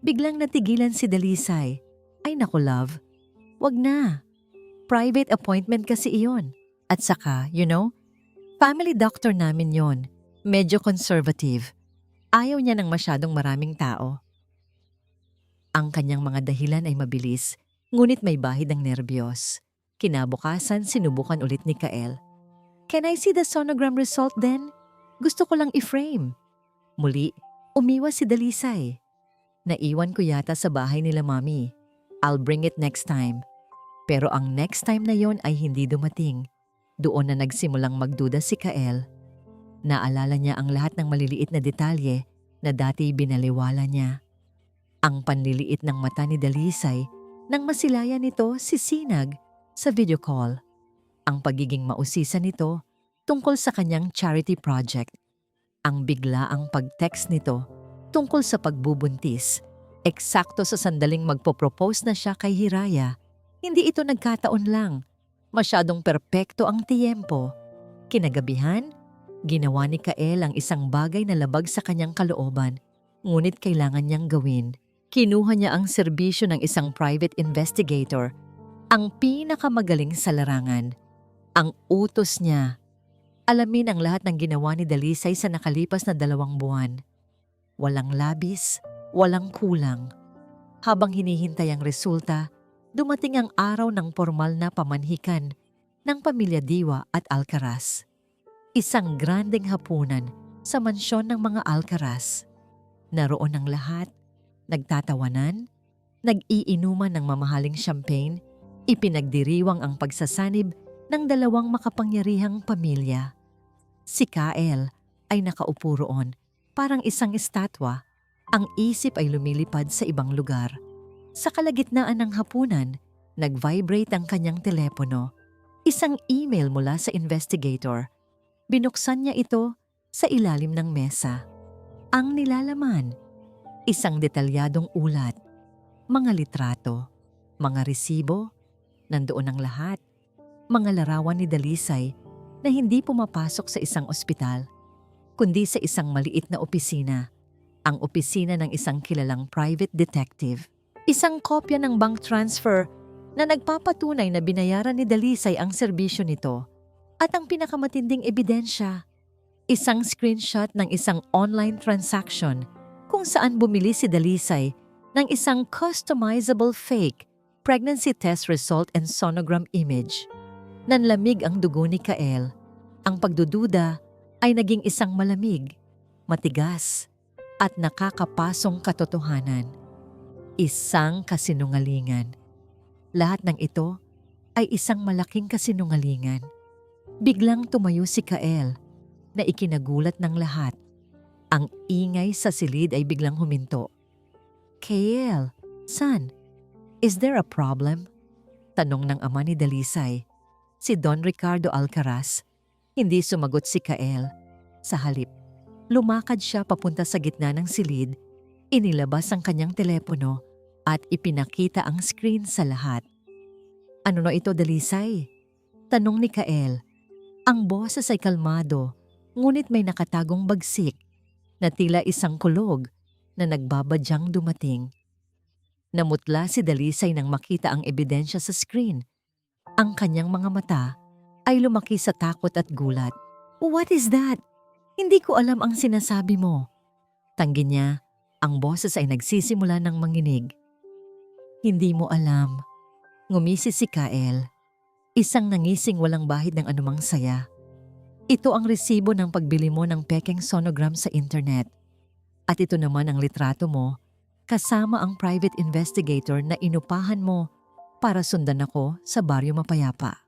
Biglang natigilan si Dalisay. Ay naku love, wag na. Private appointment kasi iyon. At saka, family doctor namin yon. Medyo conservative. Ayaw niya ng masyadong maraming tao. Ang kanyang mga dahilan ay mabilis, ngunit may bahid ng nerbiyos. Kinabukasan, sinubukan ulit ni Kael. Can I see the sonogram result then? Gusto ko lang i-frame. Muli, umiwas si Dalisay. Naiwan ko yata sa bahay nila mami. I'll bring it next time. Pero ang next time na yon ay hindi dumating. Doon na nagsimulang magduda si Kael. Naalala niya ang lahat ng maliliit na detalye na dati binaliwala niya. Ang panliliit ng mata ni Dalisay nang masilayan nito si Sinag sa video call. Ang pagiging mausisa nito tungkol sa kanyang charity project. Ang biglaang pag-text nito tungkol sa pagbubuntis. Eksakto sa sandaling magpo-propose na siya kay Hiraya. Hindi ito nagkataon lang. Masyadong perpekto ang tiyempo. Kinagabihan, ginawa ni Kael ang isang bagay na labag sa kanyang kalooban, ngunit kailangan niyang gawin. Kinuha niya ang serbisyo ng isang private investigator, ang pinakamagaling sa larangan. Ang utos niya, alamin ang lahat ng ginawa ni Dalisay sa nakalipas na 2 buwan. Walang labis, walang kulang. Habang hinihintay ang resulta, dumating ang araw ng formal na pamanhikan ng pamilya Diwa at Alcaraz. Isang grandeng hapunan sa mansyon ng mga Alcaraz. Naroon ang lahat, nagtatawanan, nag-iinuman ng mamahaling champagne, ipinagdiriwang ang pagsasanib ng 2 makapangyarihang pamilya. Si Kael ay nakaupo roon, parang isang estatwa. Ang isip ay lumilipad sa ibang lugar. Sa kalagitnaan ng hapunan, nag-vibrate ang kanyang telepono. Isang email mula sa investigator. Binuksan niya ito sa ilalim ng mesa. Ang nilalaman, isang detalyadong ulat, mga litrato, mga resibo, nandoon ang lahat, mga larawan ni Dalisay na hindi pumapasok sa isang ospital, kundi sa isang maliit na opisina, ang opisina ng isang kilalang private detective. Isang kopya ng bank transfer na nagpapatunay na binayaran ni Dalisay ang serbisyo nito. At ang pinakamatinding ebidensya, isang screenshot ng isang online transaction kung saan bumili si Dalisay ng isang customizable fake pregnancy test result and sonogram image. Nanlamig ang dugo ni Kael. Ang pagdududa ay naging isang malamig, matigas, at nakakapasong katotohanan. Isang kasinungalingan. Lahat ng ito ay isang malaking kasinungalingan. Biglang tumayo si Kael na ikinagulat ng lahat. Ang ingay sa silid ay biglang huminto. Kael, son, is there a problem? Tanong ng ama ni Dalisay. Si Don Ricardo Alcaraz. Hindi sumagot si Kael. Sa halip, lumakad siya papunta sa gitna ng silid, inilabas ang kanyang telepono at ipinakita ang screen sa lahat. Ano na ito, Dalisay? Tanong ni Kael. Ang boses ay kalmado, ngunit may nakatagong bagsik na tila isang kulog na nagbabadyang dumating. Namutla si Dalisay nang makita ang ebidensya sa screen. Ang kanyang mga mata ay lumaki sa takot at gulat. What is that? Hindi ko alam ang sinasabi mo. Tanggi niya, ang boses ay nagsisimula ng manginig. Hindi mo alam. Ngumisi si Kael. Isang nangising walang bahid ng anumang saya. Ito ang resibo ng pagbili mo ng pekeng sonogram sa internet. At ito naman ang litrato mo, kasama ang private investigator na inupahan mo para sundan ako sa baryo mapayapa.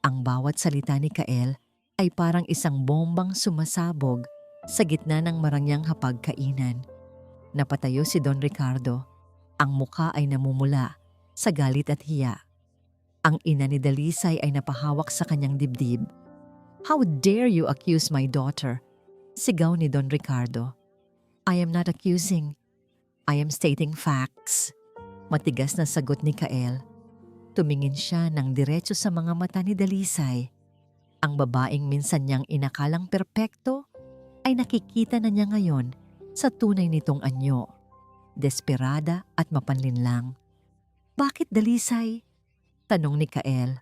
Ang bawat salita ni Kael ay parang isang bombang sumasabog sa gitna ng marangyang hapagkainan. Napatayo si Don Ricardo. Ang muka ay namumula sa galit at hiya. Ang ina ni Dalisay ay napahawak sa kanyang dibdib. "How dare you accuse my daughter?" Sigaw ni Don Ricardo. "I am not accusing. I am stating facts." Matigas na sagot ni Kael. Tumingin siya ng diretso sa mga mata ni Dalisay. Ang babaeng minsan niyang inakalang perpekto ay nakikita na niya ngayon sa tunay nitong anyo. Desperada at mapanlinlang. "Bakit, Dalisay?" tanong ni Kael.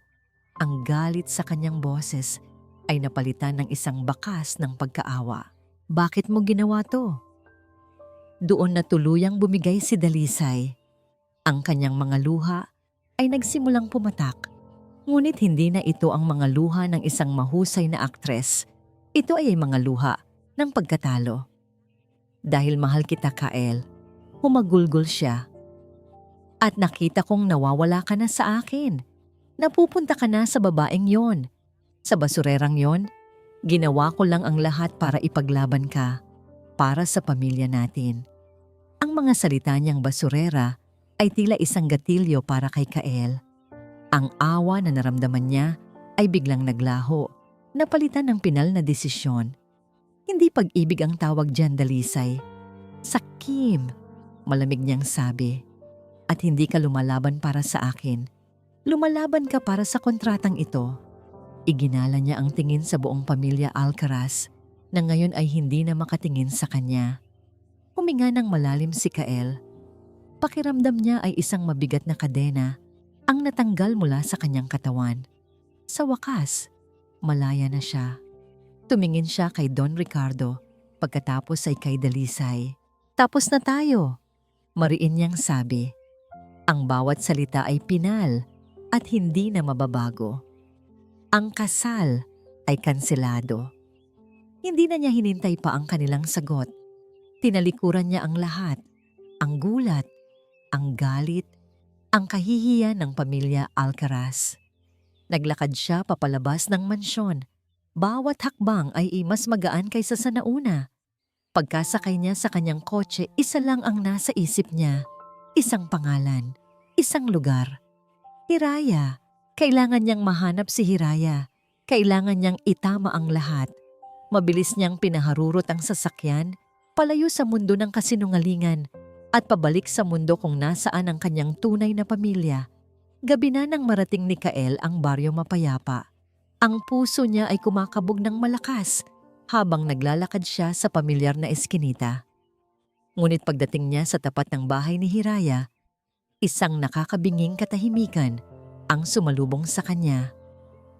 Ang galit sa kanyang boses ay napalitan ng isang bakas ng pagkaawa. "Bakit mo ginawa to?" Doon na tuluyang bumigay si Dalisay. Ang kanyang mga luha ay nagsimulang pumatak. Ngunit hindi na ito ang mga luha ng isang mahusay na aktres. Ito ay mga luha ng pagkatalo. "Dahil mahal kita, Kael," humagulgol siya. "At nakita kong nawawala ka na sa akin. Napupunta ka na sa babaeng yon. Sa basurerang yon, ginawa ko lang ang lahat para ipaglaban ka, para sa pamilya natin." Ang mga salita niyang basurera ay tila isang gatilyo para kay Kael. Ang awa na naramdaman niya ay biglang naglaho, napalitan ng pinal na desisyon. "Hindi pag-ibig ang tawag dyan, Dalisay. Sakim," malamig niyang sabi. "At hindi ka lumalaban para sa akin. Lumalaban ka para sa kontratang ito." Iginala niya ang tingin sa buong pamilya Alcaraz na ngayon ay hindi na makatingin sa kanya. Huminga ng malalim si Kael. Pakiramdam niya ay isang mabigat na kadena ang natanggal mula sa kanyang katawan. Sa wakas, malaya na siya. Tumingin siya kay Don Ricardo, pagkatapos ay kay Dalisay. "Tapos na tayo," mariin niyang sabi. Ang bawat salita ay pinal at hindi na mababago. Ang kasal ay kanselado. Hindi na niya hinintay pa ang kanilang sagot. Tinalikuran niya ang lahat, ang gulat, ang galit, ang kahihiyan ng pamilya Alcaraz. Naglakad siya papalabas ng mansyon. Bawat hakbang ay mas magaan kaysa sa nauna. Pagkasakay niya sa kanyang kotse, isa lang ang nasa isip niya. Isang pangalan, isang lugar. Hiraya. Kailangan niyang mahanap si Hiraya. Kailangan niyang itama ang lahat. Mabilis niyang pinaharurot ang sasakyan, palayo sa mundo ng kasinungalingan at pabalik sa mundo kung nasaan ang kanyang tunay na pamilya. Gabi na nang marating ni Kael ang baryo mapayapa. Ang puso niya ay kumakabog ng malakas habang naglalakad siya sa pamilyar na eskinita. Ngunit pagdating niya sa tapat ng bahay ni Hiraya, isang nakakabinging katahimikan ang sumalubong sa kanya.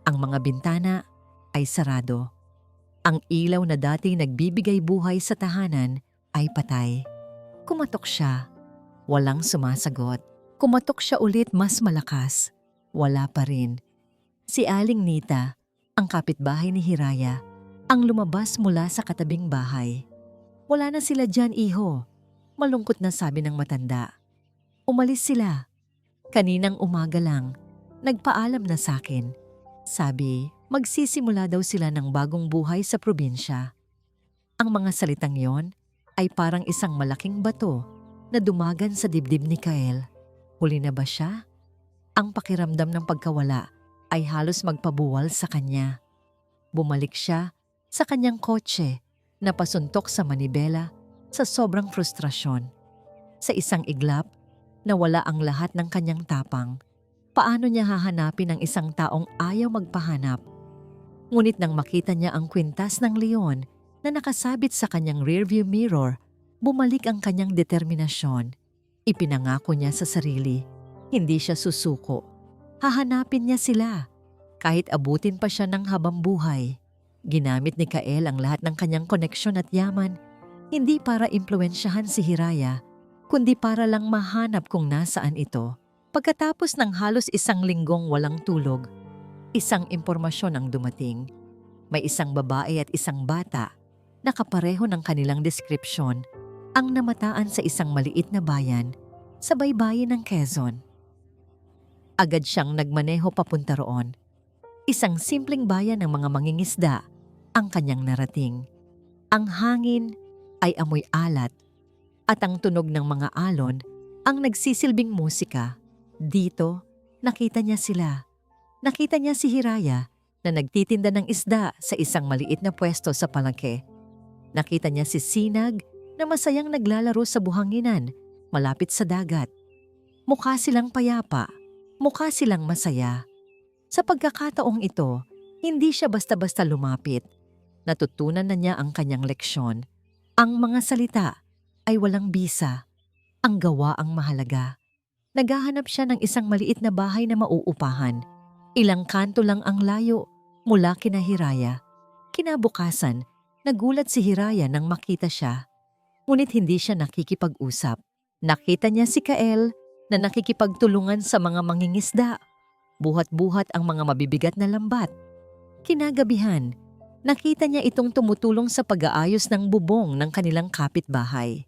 Ang mga bintana ay sarado. Ang ilaw na dati nagbibigay buhay sa tahanan ay patay. Kumatok siya. Walang sumasagot. Kumatok siya ulit mas malakas. Wala pa rin. Si Aling Nita, ang kapitbahay ni Hiraya, ang lumabas mula sa katabing bahay. "Wala na sila dyan, iho," malungkot na sabi ng matanda. "Umalis sila. Kaninang umaga lang. Nagpaalam na sa akin. Sabi, magsisimula daw sila ng bagong buhay sa probinsya." Ang mga salitang yon ay parang isang malaking bato na dumagan sa dibdib ni Kael. Huli na ba siya? Ang pakiramdam ng pagkawala ay halos magpabuwal sa kanya. Bumalik siya sa kanyang kotse na pasuntok sa manibela sa sobrang frustrasyon. Sa isang iglap, nawala ang lahat ng kanyang tapang. Paano niya hahanapin ang isang taong ayaw magpahanap? Ngunit nang makita niya ang kwintas ng leon na nakasabit sa kanyang rearview mirror, bumalik ang kanyang determinasyon. Ipinangako niya sa sarili, hindi siya susuko. Hahanapin niya sila, kahit abutin pa siya ng habang buhay. Ginamit ni Kael ang lahat ng kanyang koneksyon at yaman, hindi para impluwensyahan si Hiraya, kundi para lang mahanap kung nasaan ito. Pagkatapos ng halos isang linggong walang tulog, isang impormasyon ang dumating. May isang babae at isang bata na kapareho ng kanilang deskripsyon ang namataan sa isang maliit na bayan sa baybayin ng Quezon. Agad siyang nagmaneho papunta roon. Isang simpleng bayan ng mga mangingisda ang kanyang narating. Ang hangin ay amoy alat at ang tunog ng mga alon ang nagsisilbing musika. Dito, nakita niya sila. Nakita niya si Hiraya na nagtitinda ng isda sa isang maliit na pwesto sa palengke. Nakita niya si Sinag na masayang naglalaro sa buhanginan malapit sa dagat. Mukha silang payapa, mukha silang masaya. Sa pagkakataong ito, hindi siya basta-basta lumapit. Natutunan na niya ang kanyang leksyon. Ang mga salita ay walang bisa. Ang gawa ang mahalaga. Naghahanap siya ng isang maliit na bahay na mauupahan. Ilang kanto lang ang layo mula kina Hiraya. Kinabukasan, nagulat si Hiraya nang makita siya. Ngunit hindi siya nakikipag-usap. Nakita niya si Kael na nakikipagtulungan sa mga mangingisda. Buhat-buhat ang mga mabibigat na lambat. Kinagabihan, nakita niya itong tumutulong sa pag-aayos ng bubong ng kanilang kapitbahay.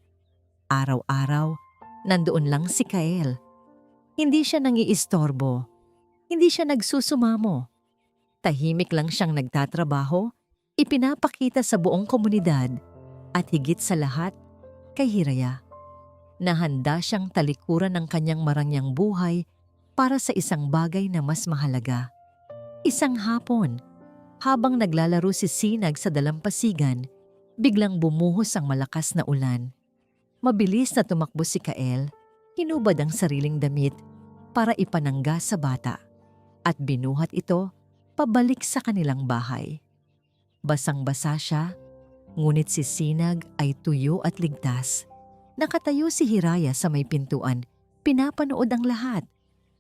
Araw-araw, nandoon lang si Kael. Hindi siya nangiistorbo. Hindi siya nagsusumamo. Tahimik lang siyang nagtatrabaho, ipinapakita sa buong komunidad at higit sa lahat kay Hiraya. Nahanda siyang talikuran ng kanyang marangyang buhay para sa isang bagay na mas mahalaga. Isang hapon, habang naglalaro si Sinag sa dalampasigan, biglang bumuhos ang malakas na ulan. Mabilis na tumakbo si Kael, hinubad ang sariling damit para ipanangga sa bata at binuhat ito pabalik sa kanilang bahay. Basang-basa siya, ngunit si Sinag ay tuyo at ligtas. Nakatayo si Hiraya sa may pintuan, pinapanood ang lahat.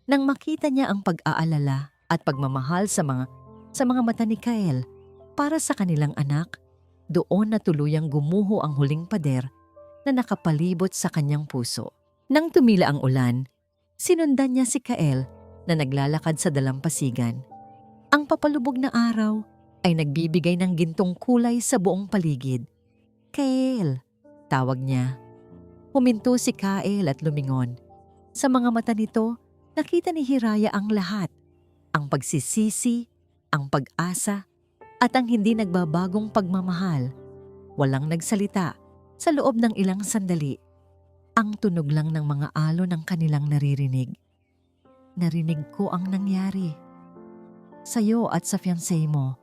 Nang makita niya ang pag-aalala at pagmamahal sa mga mata ni Kael para sa kanilang anak, doon na tuluyang gumuho ang huling pader na nakapalibot sa kanyang puso. Nang tumila ang ulan, sinundan niya si Kael na naglalakad sa dalampasigan. Ang papalubog na araw ay nagbibigay ng gintong kulay sa buong paligid. Kael, tawag niya. Huminto si Kael at lumingon. Sa mga mata nito, nakita ni Hiraya ang lahat. Ang pagsisisi, ang pag-asa, at ang hindi nagbabagong pagmamahal. Walang nagsalita sa loob ng ilang sandali. Ang tunog lang ng mga alon ng kanilang naririnig. Narinig ko ang nangyari. Sa'yo at sa fiancé mo,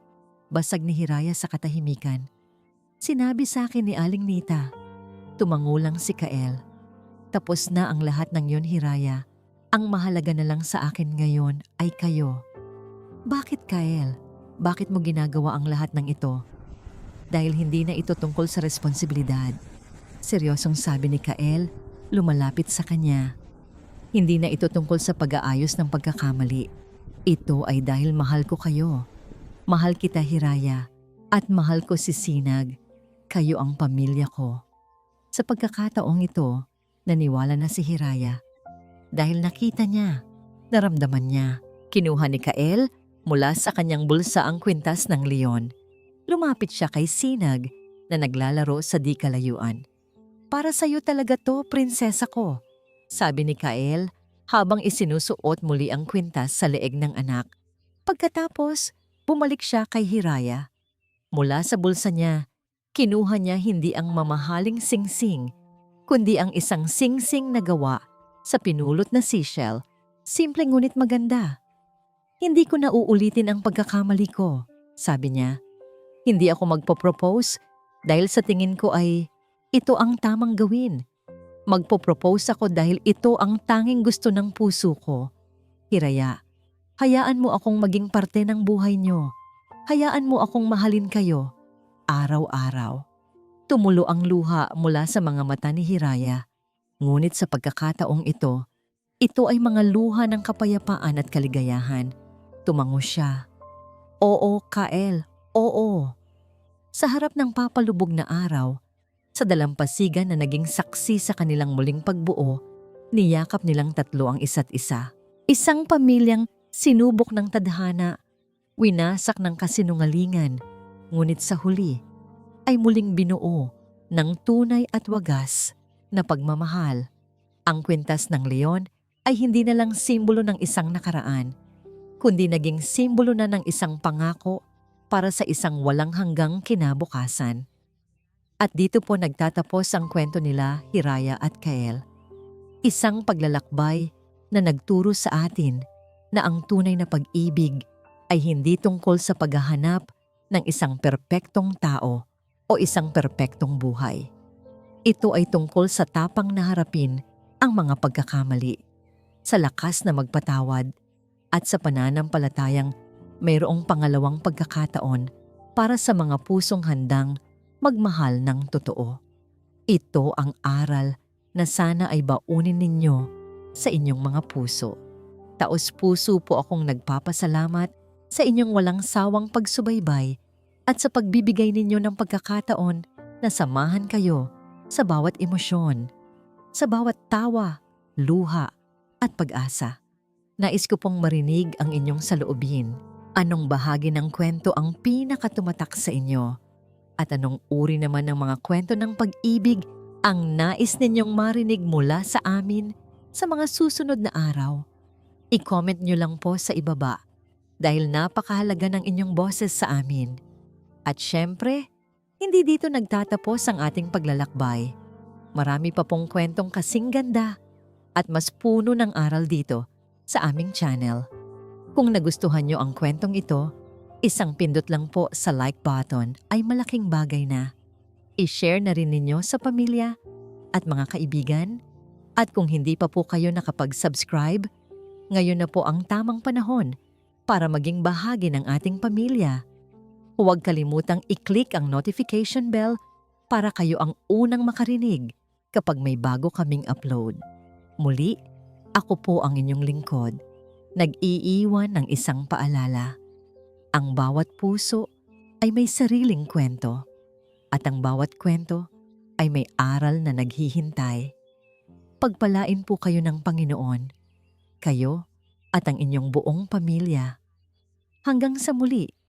basag ni Hiraya sa katahimikan. Sinabi sa akin ni Aling Nita. Tumango lang si Kael. Tapos na ang lahat ng yon, Hiraya. Ang mahalaga na lang sa akin ngayon ay kayo. Bakit, Kael? Bakit mo ginagawa ang lahat ng ito? Dahil hindi na ito tungkol sa responsibilidad. Seryosong sabi ni Kael, lumalapit sa kanya. Hindi na ito tungkol sa pag-aayos ng pagkakamali. Ito ay dahil mahal ko kayo. Mahal kita, Hiraya. At mahal ko si Sinag. Kayo ang pamilya ko. Sa pagkakataong ito, naniwala na si Hiraya. Dahil nakita niya, naramdaman niya. Kinuha ni Kael mula sa kanyang bulsa ang kwintas ng leon. Lumapit siya kay Sinag na naglalaro sa di kalayuan. Para sa'yo talaga to, prinsesa ko, sabi ni Kael habang isinusuot muli ang kwintas sa leeg ng anak. Pagkatapos, bumalik siya kay Hiraya. Mula sa bulsa niya, kinuha niya hindi ang mamahaling singsing, kundi ang isang singsing na gawa sa pinulot na seashell. Simple ngunit maganda. Hindi ko na uulitin ang pagkakamali ko, sabi niya. Hindi ako magpo-propose dahil sa tingin ko ay ito ang tamang gawin. Magpo-propose ako dahil ito ang tanging gusto ng puso ko. Hiraya, hayaan mo akong maging parte ng buhay niyo. Hayaan mo akong mahalin kayo. Araw-araw. Tumulo ang luha mula sa mga mata ni Hiraya. Ngunit sa pagkakataong ito ay mga luha ng kapayapaan at kaligayahan. Tumango siya. Oo, Kael, oo. Sa harap ng papalubog na araw, sa dalampasigan na naging saksi sa kanilang muling pagbuo, niyakap nilang tatlo ang isa't isa. Isang pamilyang sinubok ng tadhana, winasak ng kasinungalingan, ngunit sa huli ay muling binuo ng tunay at wagas na pagmamahal. Ang kwintas ng leon ay hindi na lang simbolo ng isang nakaraan, kundi naging simbolo na ng isang pangako para sa isang walang hanggang kinabukasan. At dito po nagtatapos ang kwento nila Hiraya at Kael. Isang paglalakbay na nagturo sa atin na ang tunay na pag-ibig ay hindi tungkol sa paghahanap ng isang perpektong tao o isang perpektong buhay. Ito ay tungkol sa tapang na harapin ang mga pagkakamali, sa lakas na magpatawad, at sa pananampalatayang mayroong pangalawang pagkakataon para sa mga pusong handang magmahal ng totoo. Ito ang aral na sana ay baunin ninyo sa inyong mga puso. Taos-puso po akong nagpapasalamat sa inyong walang sawang pagsubaybay at sa pagbibigay ninyo ng pagkakataon na samahan kayo sa bawat emosyon, sa bawat tawa, luha at pag-asa. Nais ko pong marinig ang inyong saloobin. Anong bahagi ng kwento ang pinakatumatak sa inyo? At anong uri naman ng mga kwento ng pag-ibig ang nais ninyong marinig mula sa amin sa mga susunod na araw? I-comment nyo lang po sa ibaba dahil napakahalaga ng inyong boses sa amin. At syempre, hindi dito nagtatapos ang ating paglalakbay. Marami pa pong kwentong kasing ganda at mas puno ng aral dito sa aming channel. Kung nagustuhan nyo ang kwentong ito, isang pindot lang po sa like button ay malaking bagay na. I-share na rin ninyo sa pamilya at mga kaibigan. At kung hindi pa po kayo nakapag-subscribe, ngayon na po ang tamang panahon para maging bahagi ng ating pamilya. Huwag kalimutang i-click ang notification bell para kayo ang unang makarinig kapag may bago kaming upload. Muli, ako po ang inyong lingkod, nag-iiwan ng isang paalala. Ang bawat puso ay may sariling kwento at ang bawat kwento ay may aral na naghihintay. Pagpalain po kayo ng Panginoon, kayo at ang inyong buong pamilya. Hanggang sa muli,